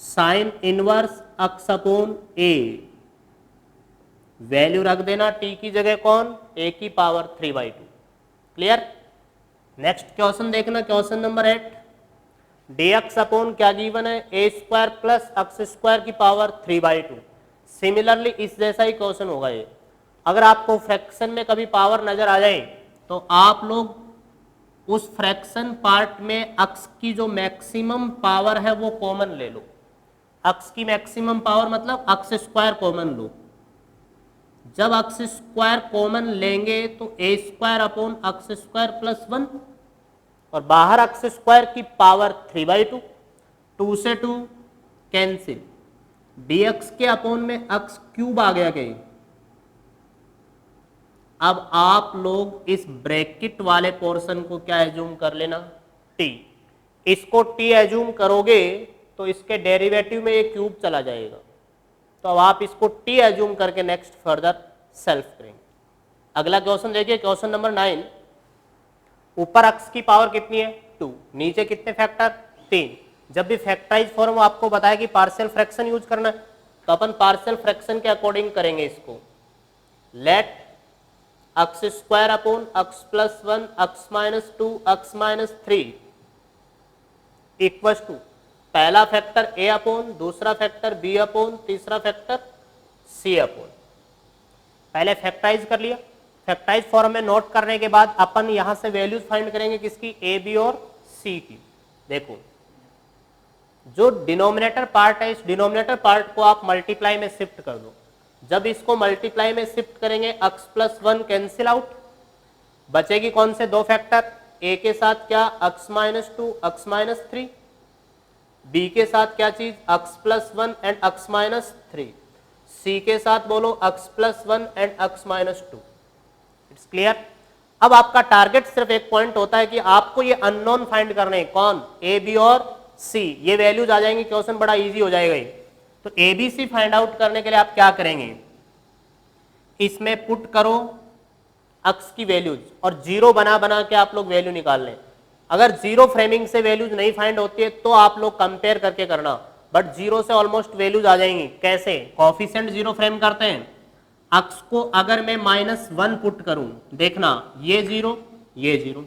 साइन इनवर्स x/a। वैल्यू रख देना t की जगह कौन, a⁻³/2। क्लियर। नेक्स्ट क्वेश्चन देखना, क्वेश्चन नंबर 8, dx अपॉन क्या गिवन है, a² प्लस x²⁵2। सिमिलरली इस जैसा ही क्वेश्चन होगा ये। अगर आपको फ्रैक्शन में कभी पावर नजर आ जाए तो आप लोग उस फ्रैक्शन पार्ट में x की जो मैक्सिमम पावर है वो कॉमन ले लो। x की मैक्सिमम पावर मतलब x² कॉमन लो। जब x² कॉमन लेंगे तो a² अपॉन x² प्लस 1, और बाहर x² की पावर 3/2, 2 से 2 कैंसिल, dx के अपॉन में x³ आ गया कहीं। अब आप लोग इस ब्रैकेट वाले पोर्शन को क्या एज्यूम कर लेना, t। इसको t एज्यूम करोगे तो इसके डेरिवेटिव में ये क्यूब चला जाएगा, तो अब आप इसको t एज्यूम करके नेक्स्ट फर्दर सेल्फ करेंगे। अगला क्वेश्चन देखिए, क्वेश्चन नंबर 9, ऊपर x की पावर कितनी है 2, नीचे कितने फैक्टर 3। जब भी फैक्टराइज फॉर्म आपको बताया कि पार्शियल फ्रैक्शन यूज करना है, तो अपन पार्शियल फ्रैक्शन के अकॉर्डिंग करेंगे इसको। Let x² upon x plus 1 x-2 x-3 equal to पहला फैक्टर a अपॉन, दूसरा फैक्टर b अपॉन, तीसरा फैक्टर c अपॉन। पहले फैक्टराइज कर लिया। फैक्टराइज फॉर्म में नोट करने के बाद अपन यहां से वैल्यूज फाइंड करेंगे किसकी, a, b और c की। देखो जो डिनोमिनेटर पार्ट है, इस डिनोमिनेटर पार्ट को आप मल्टीप्लाई में शिफ्ट कर दो। जब इसको मल्टीप्लाई में शिफ्ट करेंगे x प्लस 1 कैंसिल आउट, बचेगी कौन से दो फैक्टर, a के साथ क्या x-2 x-3, b के साथ क्या चीज x plus 1 and x-3, c के साथ बोलो x plus 1 and x-2। It's clear. अब आपका टारगेट सिर्फ एक पॉइंट होता है कि आपको ये अननोन फाइंड करने, कौन, a, b और c। ये वैल्यूज आ जाएंगी, क्वेश्चन बड़ा इजी हो जाएगा ये। तो a b c find out करने के लिए आप क्या करेंगे, इसमें पुट करो x की वैल्यूज और जीरो बना बना के आप लोग वैल्यू निकाल लें। अगर जीरो फ्रेमिंग से वैल्यूज नहीं फाइंड होती है तो आप लोग कंपेयर करके करना, बट जीरो से ऑलमोस्ट वैल्यूज आ जाएंगी। कैसे, कोफिशिएंट जीरो फ्रेम करते हैं। x को अगर मैं -1 पुट करूं, देखना ये जीरो ये zero,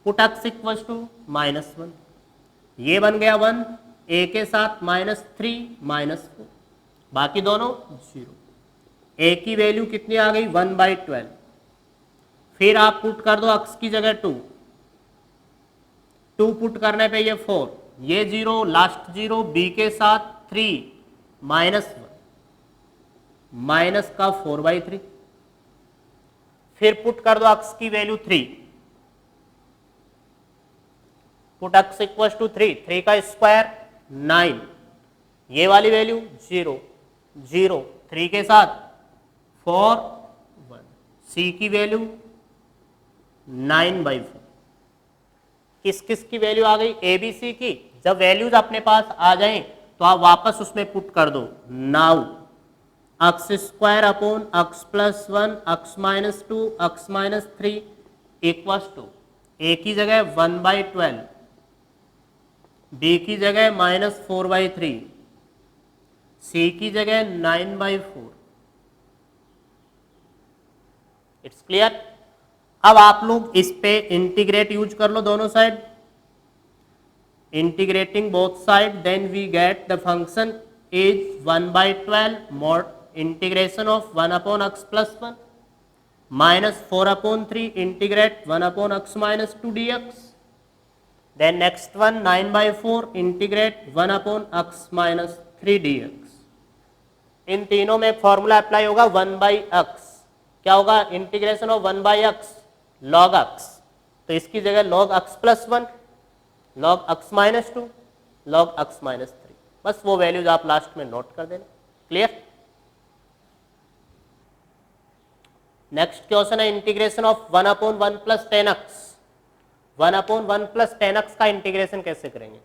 put x equal to -1, ये बन गया 1, ए के साथ -3 -4, बाकी दोनों 0। ए की वैल्यू कितनी आ गई 1/12। फिर आप पुट कर दो अक्स की जगह 2, 2 पुट करने पे ये 4, ये 0, लास्ट 0, बी के साथ 3 -1 माइनस का 4/3। फिर पुट कर दो अक्स की value 3, put x equal to 3, 3 का स्क्वायर 9, ये वाली वैल्यू 0 0, 3 के साथ 4 1, सी की वैल्यू 9/4। किस किस की वैल्यू आ गई, ए बी सी की। जब वैल्यूज अपने पास आ जाएं तो आप वापस उसमें पुट कर दो। Now x square upon x plus 1 x -2 x -3 equals to a की जगह 1/12, बी की जगह -4/3, सी की जगह 9/4। It's clear. अब आप लोग इस पे इंटीग्रेट यूज कर लो दोनों side. Integrating both side then we get the function is 1/12 mod integration of 1/x + 1 -4/3 integrate 1/x - 2 dx। Then next one 9/4 integrate 1/x - 3 dx। इन तीनों में फॉर्मूला अप्लाई होगा 1/x। क्या होगा, integration of 1/x log x, तो इसकी जगह log x + 1 log x - 2 log x - 3। बस वो वैल्यूज आप लास्ट में नोट कर देना। क्लियर। नेक्स्ट क्वेश्चन है इंटीग्रेशन ऑफ 1/1 + 10x। 1/1 + 10x का इंटीग्रेशन कैसे करेंगे,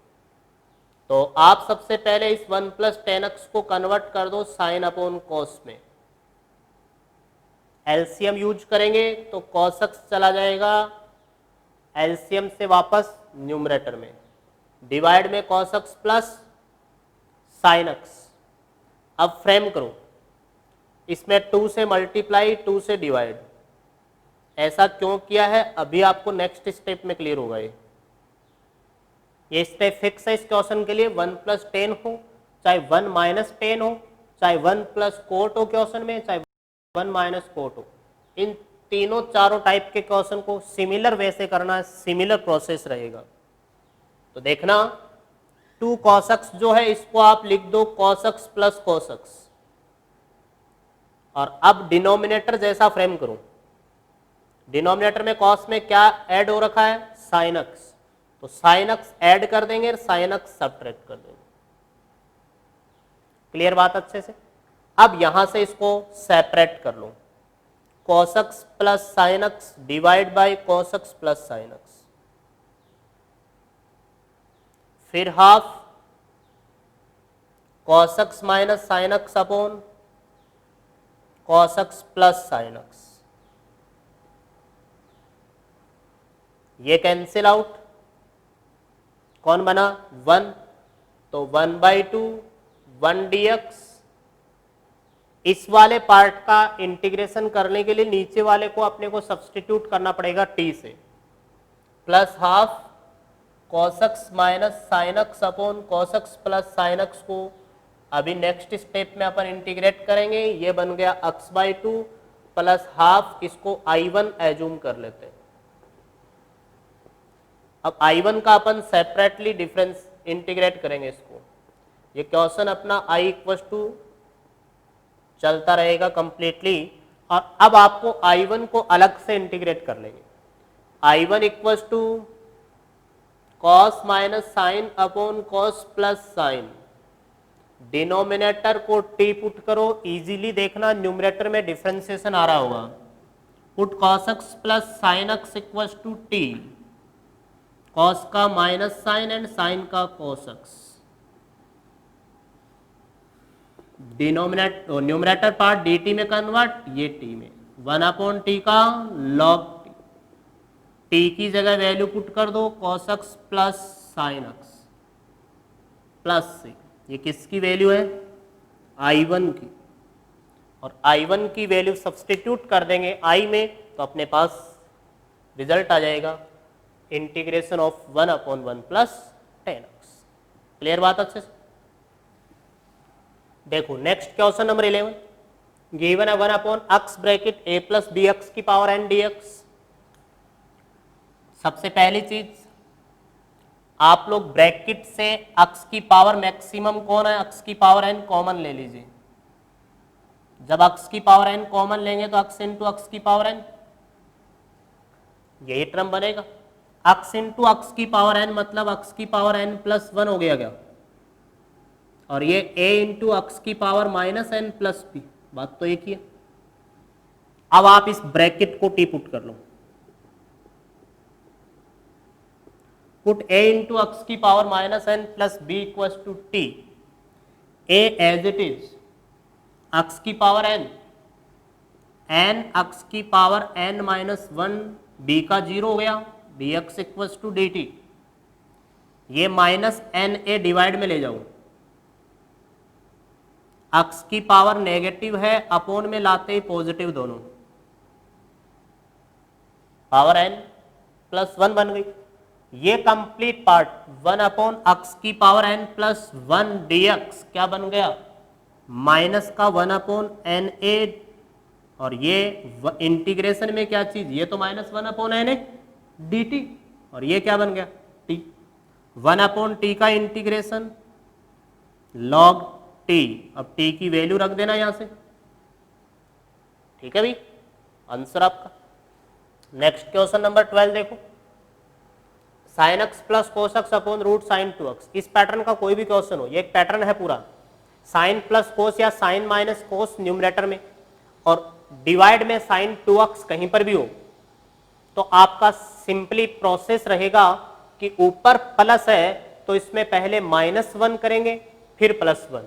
तो आप सबसे पहले इस 1 + 10x को कन्वर्ट कर दो साइन अपॉन कॉस में। एलसीएम यूज करेंगे तो cos x चला जाएगा एलसीएम से वापस न्यूमरेटर में, डिवाइड में cos x plus sign x। अब फ्रेम करो, इसमें 2 से मल्टीप्लाई 2 से डिवाइड। ऐसा क्यों किया है अभी आपको नेक्स्ट स्टेप में क्लियर होगा। ये स्टेप फिक्स है इस क्वेश्चन के लिए। 1 + 10 हो चाहे 1 - 10 हो, चाहे 1 + कोट हो क्वेश्चन में, चाहे 1 - कोट हो, इन तीनों चारों टाइप के क्वेश्चन को सिमिलर वे से करना, सिमिलर प्रोसेस रहेगा। तो देखना 2 cos x जो है इसको आप लिख दो cos x + cos x, और अब डिनोमिनेटर जैसा फ्रेम करो। डिनोमिनेटर में cos में क्या ऐड हो रखा है, sin x, तो sin x ऐड कर देंगे, sin x सब्ट्रैक्ट कर देंगे। क्लियर बात अच्छे से। अब यहां से इसको सेपरेट कर लो, cos x + sin x divide by cos x + sin x, फिर half cos x - sin x upon cos x + sin x। ये कैंसिल आउट, कौन बना 1, तो 1/2 1 dx। इस वाले पार्ट का इंटीग्रेशन करने के लिए नीचे वाले को अपने को सब्सटीट्यूट करना पड़ेगा t से, plus half cos x - sin x upon cos x + sin x को अभी नेक्स्ट स्टेप में अपन इंटीग्रेट करेंगे। ये बन गया x/2 प्लस हाफ, इसको I1 एज्यूम कर लेते हैं। अब I1 का अपन सेपरेटली डिफरेंस इंटीग्रेट करेंगे इसको। ये क्वेश्चन अपना I = चलता रहेगा कंप्लीटली, और अब आपको I1 को अलग से इंटीग्रेट कर लेंगे। I1 = cos - sin upon cos + sin, denominator को t पुट करो, इजीली देखना न्यूमरेटर में डिफरेंशिएशन आ रहा होगा। Put cos x + sin x = t, cos का माइनस साइन एंड साइन का cos x। Numerator part dt में कन्वर्ट, ये t में 1/t का log t, t की जगह वैल्यू पुट कर दो cos x + sin x plus से, ये किसकी वैल्यू है I1 की, और I1 की वैल्यू सब्सटीट्यूट कर देंगे I में, तो अपने पास रिजल्ट आ जाएगा इंटीग्रेशन ऑफ 1/1 + 10x। क्लियर बात अच्छे से? देखो नेक्स्ट क्वेश्चन नंबर 11, गिवन है 1 upon x bracket a plus b x की पावर n dx। सबसे पहली चीज आप लोग ब्रैकेट से x की पावर मैक्सिमम कौन है, x की पावर n कॉमन ले लीजिए। जब x की पावर n कॉमन लेंगे तो x इंटू एक्स की पावर n, यही टर्म बनेगा। x इंटू एक्स की पावर n मतलब x की पावर n प्लस 1 हो गया क्या, और ये a इंटू एक्स की power minus n plus p, बात तो एक ही है। अब आप इस ब्रैकेट को टी पुट कर लो, पुट a इंटू एक्स की power minus n plus b equal to t, a as it is x की पावर n, n एक्स की पावर n माइनस 1, b का 0 हो गया, dx इक्वल टू dt। ये माइनस एन ए डिवाइड में ले जाओ, एक्स की पावर नेगेटिव है, अपोन में लाते ही पॉजिटिव दोनों, पावर n प्लस 1 बन गई। ये कंप्लीट पार्ट 1 अपॉन एक्स की पावर n प्लस 1 dx क्या बन गया, माइनस का 1 अपॉन एन ए, और ये इंटीग्रेशन में क्या चीज, ये तो minus 1 upon n a d t, और ये क्या बन गया टी, 1 अपॉन टी का इंटीग्रेशन लॉग टी। अब टी की वैल्यू रख देना यहां से, ठीक है भाई, आंसर आपका। नेक्स्ट क्वेश्चन नंबर 12 देखो, sine x plus cos x upon root sine 2x। इस पैटर्न का कोई भी क्वेश्चन हो, ये एक पैटर्न है पूरा, साइन प्लस कोस या साइन माइनस कोस न्यूमरेटर में, और डिवाइड में साइन 2x कहीं पर भी हो, तो आपका सिंपली प्रोसेस रहेगा कि ऊपर प्लस है तो इसमें पहले -1 करेंगे फिर +1,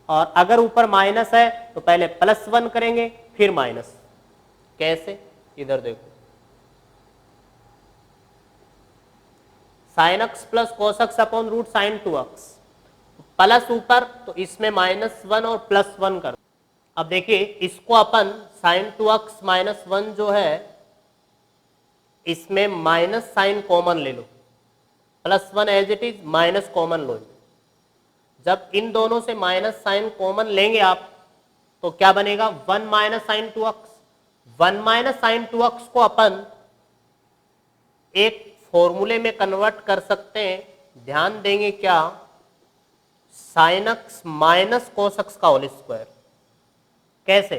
और अगर ऊपर माइनस है तो पहले +1 करेंगे फिर माइनस। कैसे, इधर देखो, sine x plus cos x upon root sine 2x, plus ऊपर तो इसमें -1 और +1 कर। अब देखिए इसको अपन साइन 2x -1 जो है इसमें माइनस साइन कॉमन ले लो, +1 as it is, minus common लो। जब इन दोनों से माइनस साइन कॉमन लेंगे आप तो क्या बनेगा, 1 minus sign 2x। 1 minus sign 2x को अपन एक फॉर्मूले में कन्वर्ट कर सकते हैं, ध्यान देंगे क्या, sine x minus cos x का होल स्क्वायर। कैसे,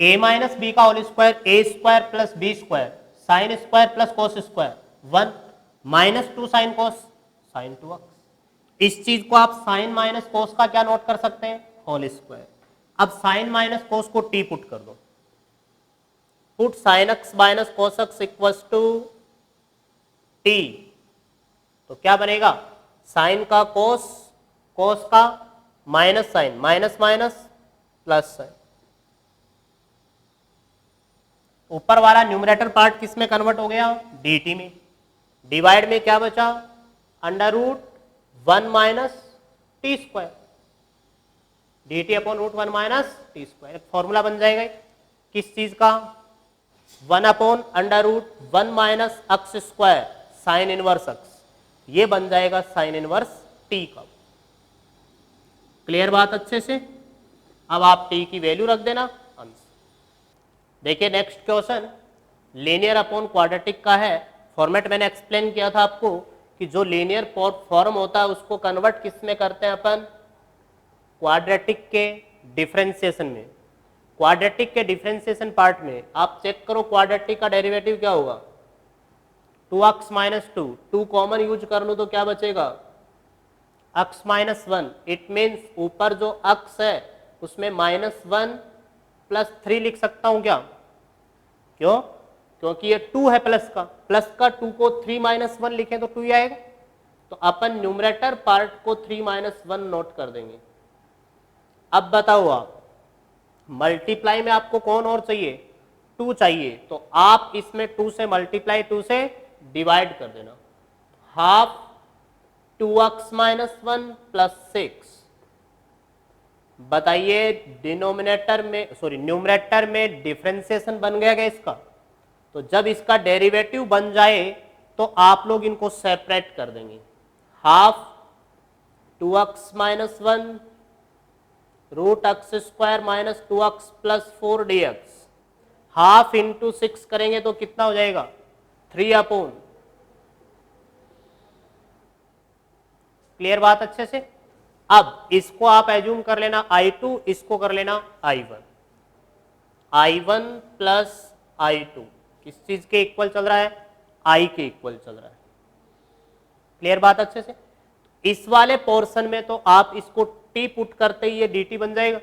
a माइनस बी का whole square, a square plus b square, sine square plus cos square, 1 minus 2 sine cos sine 2x। इस चीज को आप साइन माइनस कोस का क्या नोट कर सकते हैं, होल स्क्वायर। अब साइन माइनस कोस को टी पुट कर दो, put sine x minus cos x equals to t, तो क्या बनेगा, साइन का कोस, कोस का minus sine, minus minus plus sine. ऊपर वाला न्यूमरेटर पार्ट किस में कन्वर्ट हो गया, dt में। डिवाइड में क्या बचा, under root 1 minus t square, dt upon root 1 minus t square. एक फॉर्मूला बन जाएगा किस चीज का, 1 upon under root 1 minus x square sine inverse x, ये बन जाएगा साइन इनवर्स टी का। क्लियर बात अच्छे से? अब आप टी की वैल्यू रख देना, आंसर। देखिए next question linear upon quadratic का है। फॉर्मेट मैंने एक्सप्लेन किया था आपको कि जो लीनियर फॉर्म होता है उसको कन्वर्ट किस में करते हैं अपन, क्वाड्रेटिक के डिफरेंशिएशन में। क्वाड्रेटिक के डिफरेंशिएशन पार्ट में आप चेक करो, क्वाड्रेटिक का डेरिवेटिव क्या होगा, 2x माइनस 2 कॉमन यूज कर लो तो क्या बचेगा, x माइनस 1। इट मीन्स ऊपर जो x है उसमें -1 प्लस 3 लिख सकता हूं क्या, क्यों, क्योंकि ये 2 है प्लस का 2 को 3 माइनस 1 लिखें तो 2 ही आएगा, तो अपन न्यूमरेटर पार्ट को 3 माइनस 1 नोट कर देंगे। अब बताओ आप, मल्टीप्लाई में आपको कौन और चाहिए, 2 चाहिए, तो आप इसमें 2 से मल्टीप्लाई 2 से डिवाइड कर देना, हाफ 2x माइनस 1 प्लस 6। बताइए डिनोमिनेटर में, सॉरी न्यूमरेटर में डिफरेंशिएशन बन गया क्या इसका, तो जब इसका डेरिवेटिव बन जाए तो आप लोग इनको सेपरेट कर देंगे, half 2x minus 1 root x square minus 2x plus 4 dx, half into 6 करेंगे तो कितना हो जाएगा 3 अपॉन। क्लियर बात अच्छे से। अब इसको आप एज्यूम कर लेना I2, इसको कर लेना I1, I1 प्लस I2 किस चीज के इक्वल चल रहा है, I के इक्वल चल रहा है। क्लियर बात अच्छे से। इस वाले पोर्शन में तो आप इसको t पुट करते ही ये dt बन जाएगा,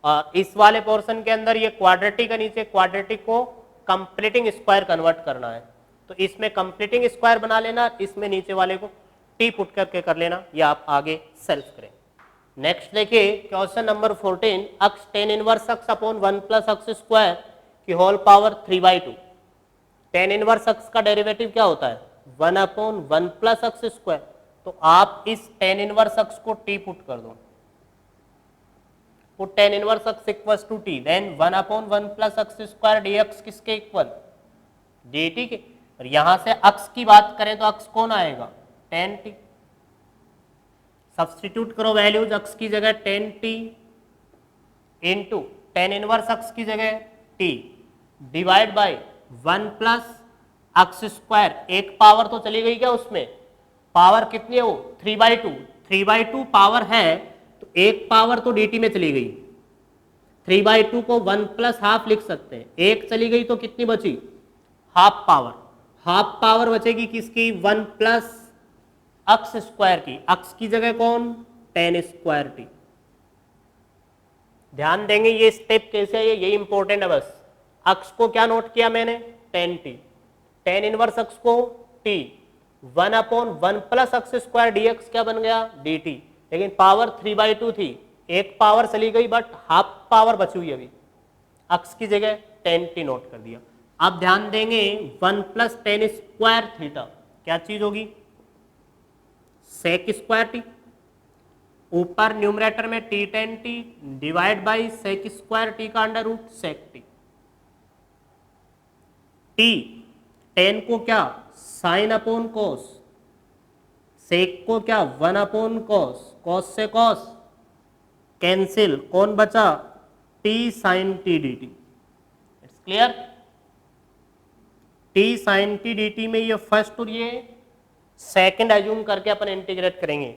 और इस वाले पोर्शन के अंदर ये क्वाड्रेटिक है, नीचे क्वाड्रेटिक को कंप्लीटिंग स्क्वायर कन्वर्ट करना है, तो इसमें कंप्लीटिंग स्क्वायर बना लेना, इसमें नीचे वाले को t पुट करके कर लेना, या आप आगे सेल्फ करें। नेक्स्ट देखिए क्वेश्चन नंबर 14, अक्स टेन इनवर्स अक्स अपॉन 1 प्लस अक्स स्क्वायर की होल पावर 3/2। टेन इनवर्स अक्स का डेरिवेटिव क्या होता है 1 अपॉन 1 प्लस अक्स स्क्वायर, तो आप इस टेन इनवर्स अक्स को t पुट कर दो, put tan inverse x equals to t, then 1 upon 1 plus x square dx किसके इक्वल dt के। और यहां से अक्स की बात करें तो अक्स कौन आएगा 10t, सब्स्टिट्यूट करो वैल्यूज, अक्स की जगह 10t इंटू टेन इनवर्स अक्स की जगह t divide by 1 plus x square, एक पावर तो चली गई क्या उसमें, पावर कितनी है वो 3/2, 3/2 पावर है तो एक पावर तो dt में चली गई, 3/2 को 1 प्लस हाफ लिख सकते हैं, एक चली गई तो कितनी बची हाफ पावर, हाफ पावर बचेगी किसकी 1 प्लस अक्स स्क्वायर की, अक्स की जगह कौन टेन स्क्वायर टी। ध्यान देंगे ये स्टेप कैसे है, ये इंपॉर्टेंट है बस। अक्स को क्या नोट किया मैंने 10t, टेन इनवर्स अक्स को t, 1 upon 1 plus x square dx क्या बन गया dt, लेकिन पावर 3/2 थी, एक पावर चली गई बट हाफ पावर बची हुई अभी, अक्स की जगह 10t नोट कर दिया। अब ध्यान देंगे 1 प्लस टेन स्क्वायर थीटा क्या चीज होगी सेक स्क्वायर टी, ऊपर न्यूमरेटर में t tan t divide by sec square t का under root sec t, t tan को क्या साइन अपॉन कॉस, सेक को क्या 1 अपॉन कॉस, कॉस से कॉस कैंसिल, कौन बचा t sine t d t. It's clear, t sine t d t में ये फर्स्ट और ये सेकंड एज्यूम करके अपन इंटीग्रेट करेंगे।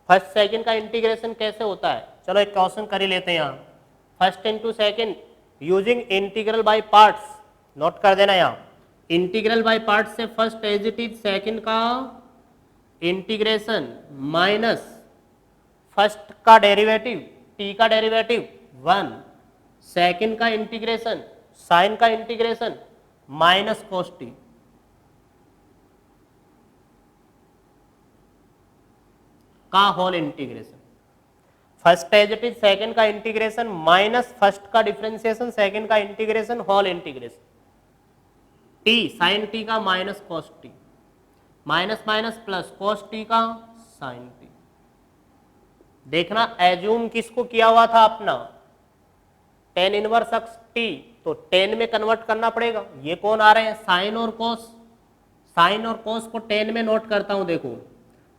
फर्स्ट सेकंड का इंटीग्रेशन कैसे होता है, चलो एक क्वेश्चन कर ही लेते हैं यहाँ। First into second using integral by parts, note कर देना यहाँ इंटीग्रल बाय पार्ट्स से first as it is second का इंटीग्रेशन माइनस फर्स्ट का डेरिवेटिव टी का डेरिवेटिव 1, सेकंड का इंटीग्रेशन साइन का इंटीग्रेशन माइनस कॉस टी, का whole integration. First as it is second का इंटीग्रेशन माइनस फर्स्ट का differentiation second का integration whole integration, t sine t का minus cos t, minus minus plus cos t का sign T. देखना assume किसको किया हुआ था अपना टेन इनवर्स एक्स टी, तो टेन में कन्वर्ट करना पड़ेगा, ये कौन आ रहे हैं साइन और कॉस, साइन और कॉस को टेन में नोट करता हूं, देखो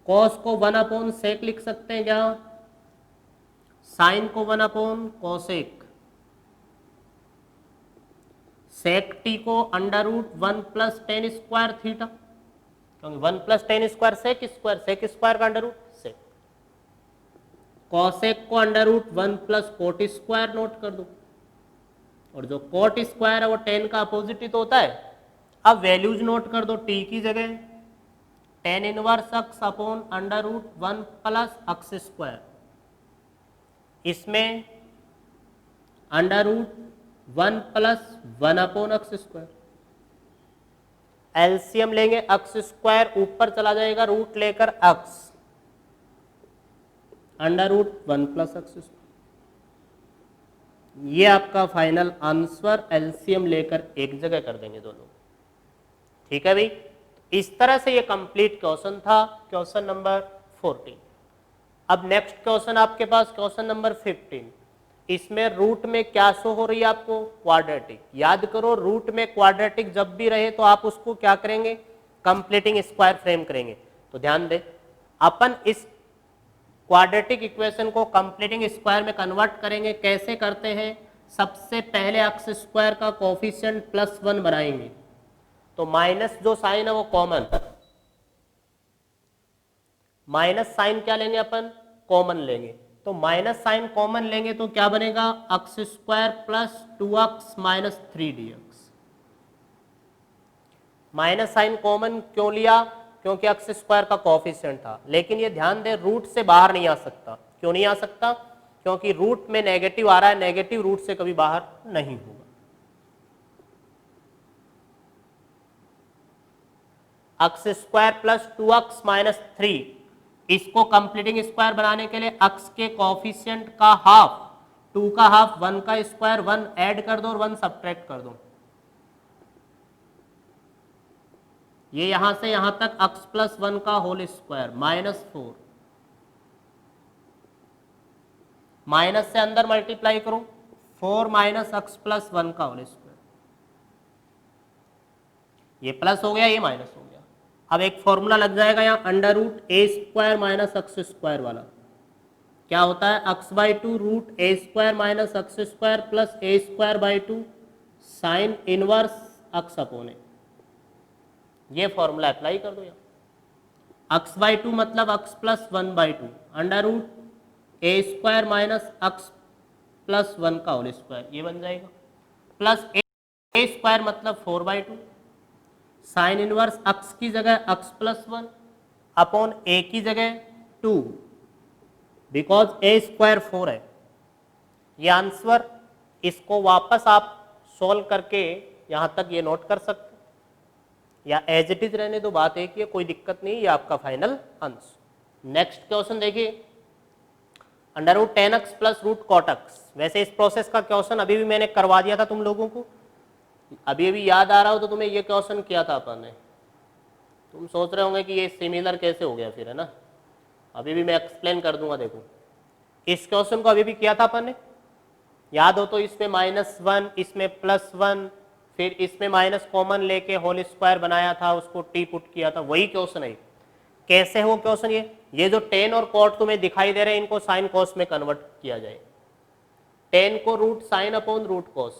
कॉस को 1 अपॉन सेक लिख सकते हैं क्या, साइन को 1 अपॉन कॉसेक, सेक टी को under root 1 plus tan square theta, क्योंकि 1 plus tan square sec square का अंडर रूट सेक, कॉसेक को under root 1 plus cot square note कर दो, और जो कोट स्क्वायर है वो टेन का अपोजिट ही तो होता है। अब वैल्यूज नोट कर दो, टी की जगह टेन इनवर्स अक्स upon under root 1 plus x square, इसमें अंडर रूट 1 प्लस 1 अपॉन अक्स स्क्वायर, एलसीएम लेंगे अक्स स्क्वायर ऊपर चला जाएगा रूट लेकर अक्स, under root 1 plus x square, ये आपका फाइनल आंसर एलसीएम लेकर एक जगह कर देंगे दोनों। ठीक है भाई, इस तरह से ये कंप्लीट क्वेश्चन था, क्वेश्चन नंबर 14। अब नेक्स्ट क्वेश्चन आपके पास क्वेश्चन नंबर 15, इसमें रूट में क्या शो हो रही है आपको क्वाड्रेटिक। याद करो रूट में क्वाड्रेटिक जब भी रहे तो आप उसको क्या करेंगे कंप्लीटिंग स्क्वायर फ्रेम करेंगे। तो ध्यान दे अपन इस क्वाड्रेटिक इक्वेशन को कंप्लीटिंग स्क्वायर में कन्वर्ट करेंगे। कैसे करते हैं? सबसे पहले एक्स स्क्वायर का कोफिशिएंट +1 बनाएंगे, तो माइनस जो साइन है वो कॉमन, माइनस साइन क्या लेंगे अपन? कॉमन लेंगे। तो माइनस साइन कॉमन लेंगे तो क्या बनेगा? X square plus 2x minus 3dx। Minus sign common क्यों लिया? क्योंकि एक्स स्क्वायर का कोफिशिएंट था। लेकिन ये ध्यान दे, रूट से बाहर नहीं आ सकता। क्यों नहीं आ सकता? क्योंकि रूट में नेगेटिव आ रहा है, नेगेटिव रूट से कभी बाहर नहीं होगा। X square plus 2x minus 3, इसको कंप्लीटिंग स्क्वायर बनाने के लिए x के कोफिशिएंट का हाफ, 2 का हाफ, 1 का स्क्वायर, 1 ऐड कर दो और 1 सब्ट्रैक्ट कर दो। ये यहां से यहां तक x प्लस 1 का होल स्क्वायर -4, माइनस से अंदर मल्टीप्लाई करो, 4 माइनस x प्लस 1 का होल स्क्वायर। ये प्लस हो गया, ये माइनस हो गया। अब एक फॉर्मूला लग जाएगा यहाँ, under root a square minus x square वाला। क्या होता है? x/2 root a square minus x square plus a square by 2 sine inverse x upon a. ये फॉर्मूला अप्लाई कर दो यहाँ। x/2 मतलब x plus 1/2 under root a square minus x plus 1 का होल स्क्वायर, ये बन जाएगा, प्लस ए स्क्वायर मतलब 4/2 साइन इनवर्स x की जगह x प्लस 1 अपॉन ए की जगह 2, बिकॉज ए स्क्वायर 4 है। ये आंसर, इसको वापस आप सॉल्व करके यहां तक ये नोट कर सकते, या एज इट इज रहने दो, बात एक ही है, कोई दिक्कत नहीं, ये आपका फाइनल आंसर। नेक्स्ट क्वेश्चन देखिए, under root 10x plus root cot x। वैसे इस प्रोसेस का क्वेश्चन अभी भी मैंने करवा दिया था तुम लोगों को, अभी अभी याद आ रहा हो तो तुम्हें ये क्वेश्चन किया था अपन ने। तुम सोच रहे होंगे कि ये सिमिलर कैसे हो गया फिर, है ना? अभी भी मैं एक्सप्लेन कर दूंगा। देखो, इस क्वेश्चन को अभी भी किया था अपन ने, याद हो तो इसमें -1, इसमें +1, फिर इसमें माइनस कॉमन लेके होल स्क्वायर बनाया था, उसको टी पुट किया था, वही क्वेश्चन है। कैसे है वो क्वेश्चन? ये जो 10 और कॉट तुम्हें दिखाई दे रहे हैं, इनको साइन कॉस में कन्वर्ट किया जाए। 10 को root sine upon root cos,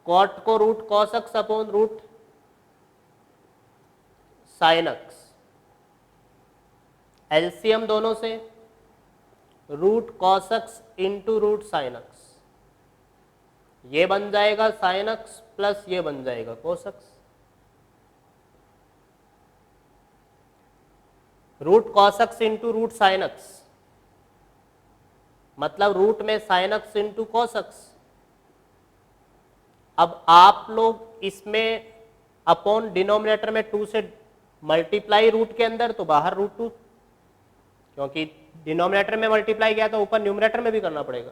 cot को root cos x upon root sine x, LCM दोनों से root cos x into root sine x, ये बन जाएगा साइन एक्स प्लस ये बन जाएगा cos x. Root cos x into root sine x मतलब रूट में sine x into cos x. अब आप लोग इसमें अपॉन डिनोमिनेटर में 2 से मल्टीप्लाई रूट के अंदर, तो बाहर √2, क्योंकि डिनोमिनेटर में मल्टीप्लाई किया तो ऊपर न्यूमरेटर में भी करना पड़ेगा।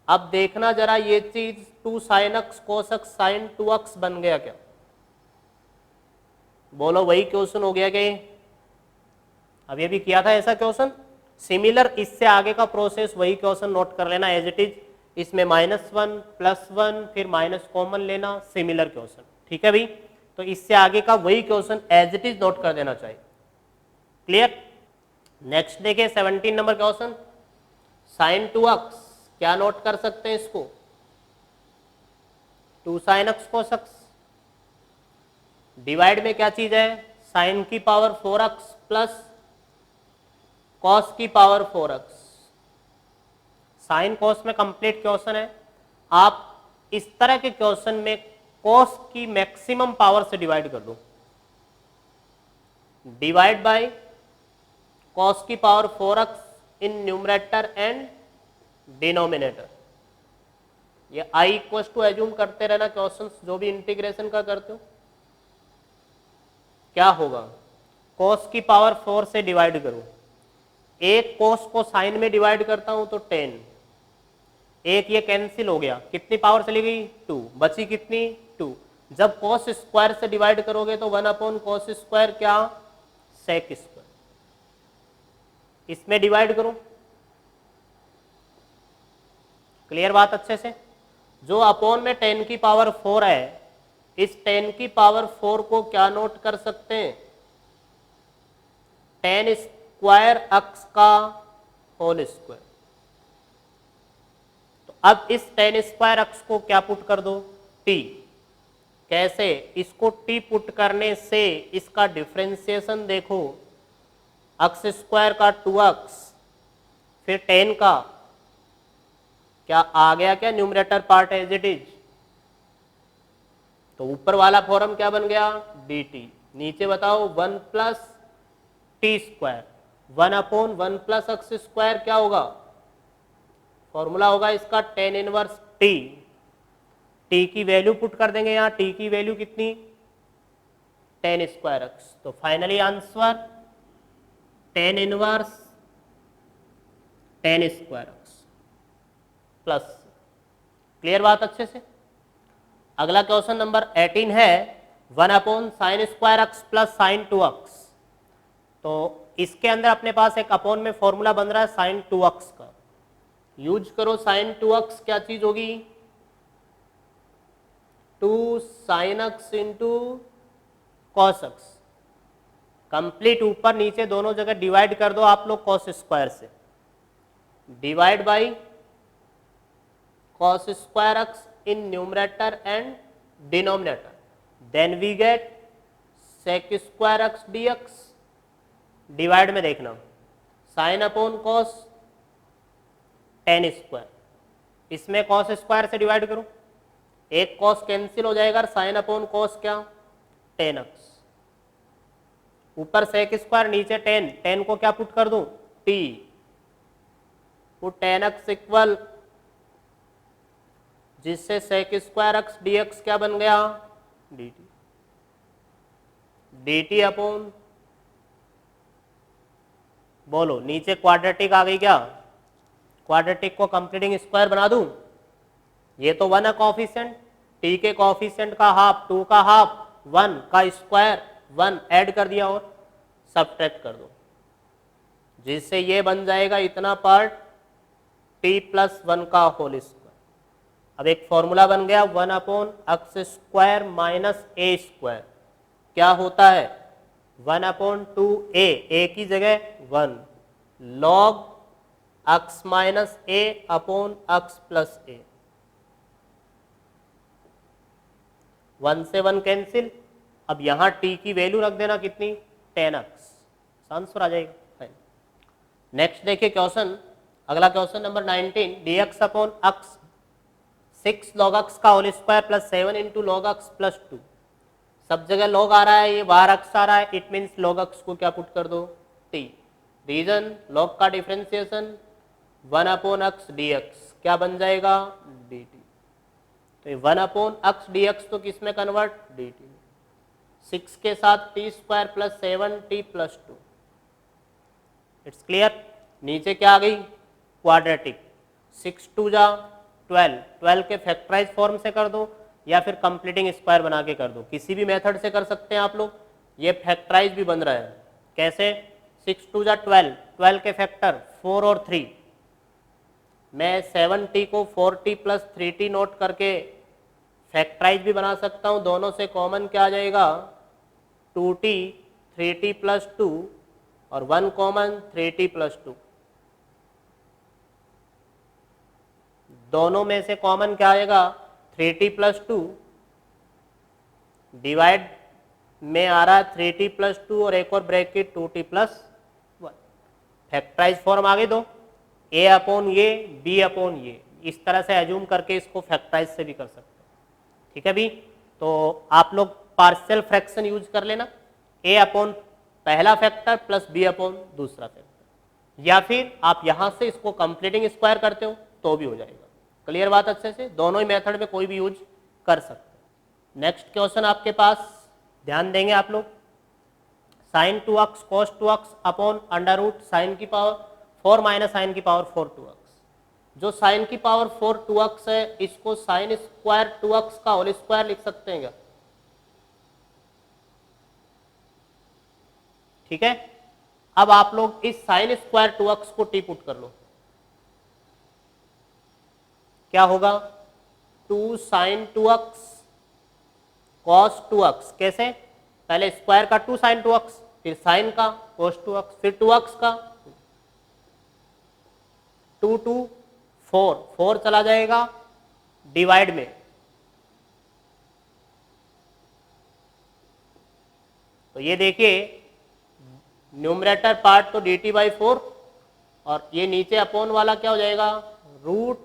अब देखना जरा ये चीज 2 sin x cos x sin 2x बन गया क्या? बोलो वही क्वेश्चन हो गया क्या ये? अब ये भी किया था ऐसा क्वेश्चन सिमिलर, इससे आगे का प्रोसेस वही क्वेश्चन नोट कर लेना एज इट इज। इसमें -1 +1 फिर माइनस कॉमन लेना, सिमिलर क्वेश्चन, ठीक है भाई? तो इससे आगे का वही question as it is note कर देना चाहिए। क्लियर? नेक्स्ट देखिए 17 नंबर क्वेश्चन, sin 2x, क्या नोट कर सकते हैं इसको? 2 sin x cos x, divide में क्या चीज है? sin की पावर 4x प्लस cos की पावर 4x। साइन कॉस में कंप्लीट क्वेश्चन है। आप इस तरह के क्वेश्चन में cos की मैक्सिमम पावर से डिवाइड कर दो, डिवाइड बाय cos की power 4x in numerator and denominator. ये i इक्वल्स टू एज्यूम करते रहना क्वेश्चंस जो भी इंटीग्रेशन का करते हो। क्या होगा? cos की पावर 4 से डिवाइड करो, एक cos को साइन में डिवाइड करता हूं तो 10, एक ये कैंसिल हो गया, कितनी पावर चली गई? 2, बची कितनी? 2। जब cos स्क्वायर से डिवाइड करोगे तो 1 अपॉन cos स्क्वायर, क्या? sec square. इसमें डिवाइड करो, क्लियर बात अच्छे से? जो अपॉन में 10 की पावर 4 है, इस 10 की पावर 4 को क्या नोट कर सकते हैं? टेन स्क्वायर अक्स का होल स्क्वायर। तो अब इस टेन स्क्वायर अक्स को क्या पुट कर दो, टी। कैसे, इसको टी पुट करने से इसका डिफ्रेंसिएशन देखो, अक्स स्क्वायर का 2x फिर टेन का, क्या आ गया क्या numerator part as it is. तो ऊपर वाला फॉर्म क्या बन गया, डी टी। नीचे बताओ 1 plus T square, 1/1 plus x square क्या होगा, फॉर्मूला होगा इसका टेन इनवर्स टी। टी की वैल्यू पुट कर देंगे यहाँ, टी की वैल्यू कितनी, टेन स्क्वायर एक्स। तो finally answer tan inverse tan square x plus. Clear बात अच्छे से। अगला क्वेश्चन नंबर 18 है 1/sin square x plus sine 2x। तो इसके अंदर अपने पास एक अपॉन में फॉर्मूला बन रहा है साइन 2x का, यूज करो साइन 2x क्या चीज होगी, 2 sin x into cos x. Complete ऊपर नीचे दोनों जगह डिवाइड कर दो आप लोग कॉस स्क्वायर से, divide by cos square x in numerator and denominator, then we get sec square x dx। Divide में देखना sine upon cos tan square, इसमें कॉस स्क्वायर से डिवाइड करो, एक कॉस कैंसिल हो जाएगा, साइन अपॉन कॉस क्या, टेन एक्स। ऊपर सेक स्क्वायर नीचे टेन, टेन को क्या पुट कर दूं, t, put tan x equal, जिससे sec square x d x क्या बन गया, d t. D t upon, बोलो नीचे क्वाड्रेटिक आ गई क्या, क्वाड्रेटिक को कंप्लीटिंग स्क्वायर बना दूं, ये तो 1 है कॉफिशिएंट, टी के कॉफिशिएंट का हाफ, 2 का हाफ, 1 का स्क्वायर, 1 ऐड कर दिया और सब्ट्रैक्ट कर दो, जिससे ये बन जाएगा इतना पार्ट टी प्लस 1 का होल स्क्वायर। अब एक फॉर्मूला बन गया 1/x square minus a square, क्या होता है 1/2a, ए की जगह 1 log x minus a upon x plus ए, 1 से 1 कैंसिल। अब यहां t की वैल्यू रख देना कितनी, 10x, आंसर आ जाएगा। नेक्स्ट देखिए क्वेश्चन, अगला क्वेश्चन नंबर 19, dx अपॉन x 6 log x का whole square plus 7 into log x plus 2। सब जगह लॉग आ रहा है, ये बाहर x आ रहा है, इट मीन्स log x को क्या पुट कर दो, t। रीजन लॉग का डिफ्रेंसिएशन 1/x dx क्या बन जाएगा, dt। तो 1/x dx तो किस में कन्वर्ट, dt। 6 के साथ t square plus 7t plus 2। It's clear. नीचे क्या आ गई, क्वाड्रेटिक, 6 2 जा 12, 12 के फैक्टराइज फॉर्म से कर दो या फिर कंप्लीटिंग स्क्वायर बना के कर दो, किसी भी मेथड से कर सकते हैं आप लोग। ये फैक्टराइज भी बन रहा है, कैसे, 6 2 जा 12, 12 के फैक्टर 4 और 3, मैं 7t को 4t प्लस 3t नोट करके फैक्टराइज भी बना सकता हूँ। दोनों से कॉमन क्या आ जाएगा, 2t 3t प्लस 2 और 1 कॉमन 3t प्लस 2। दोनों में से कॉमन क्या आएगा, 3t प्लस 2, डिवाइड में आ रहा है 3t प्लस 2 और एक और bracket 2t plus 1। Factorise form आगे दो, a अपॉन ये, b अपॉन ये, इस तरह से एज्यूम करके इसको फैक्टराइज से भी कर सकते हैं। ठीक है भी, तो आप लोग पार्शियल फ्रैक्शन यूज कर लेना, a अपॉन पहला फैक्टर प्लस b अपॉन दूसरा फैक्टर, या फिर आप यहां से इसको कंप्लीटिंग स्क्वायर करते हो तो भी हो जाएगा। क्लियर बात अच्छे से, दोनों ही मेथड में कोई भी यूज कर सकते हैं। नेक्स्ट क्वेश्चन आपके पास ध्यान देंगे आप लोग, sine 2x cos 2x upon under root sine की पावर 4 माइनस साइन की पावर 4 2x। जो साइन की पावर 4 2x है, इसको साइन स्क्वायर 2x का होल स्क्वायर लिख सकते हैं क्या, ठीक है। अब आप लोग इस साइन स्क्वायर 2x को टी पुट कर लो, क्या होगा, 2 sin 2x cos 2x, कैसे, पहले स्क्वायर का 2 sin 2x फिर साइन का cos 2x, फिर 2x का 2 2 4, 4 चला जाएगा डिवाइड में, तो ये देखिए न्यूमरेटर पार्ट तो dt बाई 4 और ये नीचे अपॉन वाला क्या हो जाएगा रूट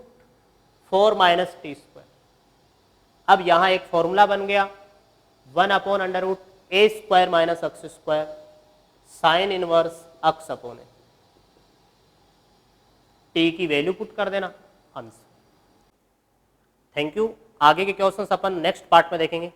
4 माइनस टी स्क्वायर। अब यहाँ एक फॉर्मूला बन गया 1 upon under root a square minus x square sine inverse x upon a, t की वैल्यू पुट कर देना आंसर। Thank you. आगे के क्वेश्चंस अपन नेक्स्ट पार्ट में देखेंगे।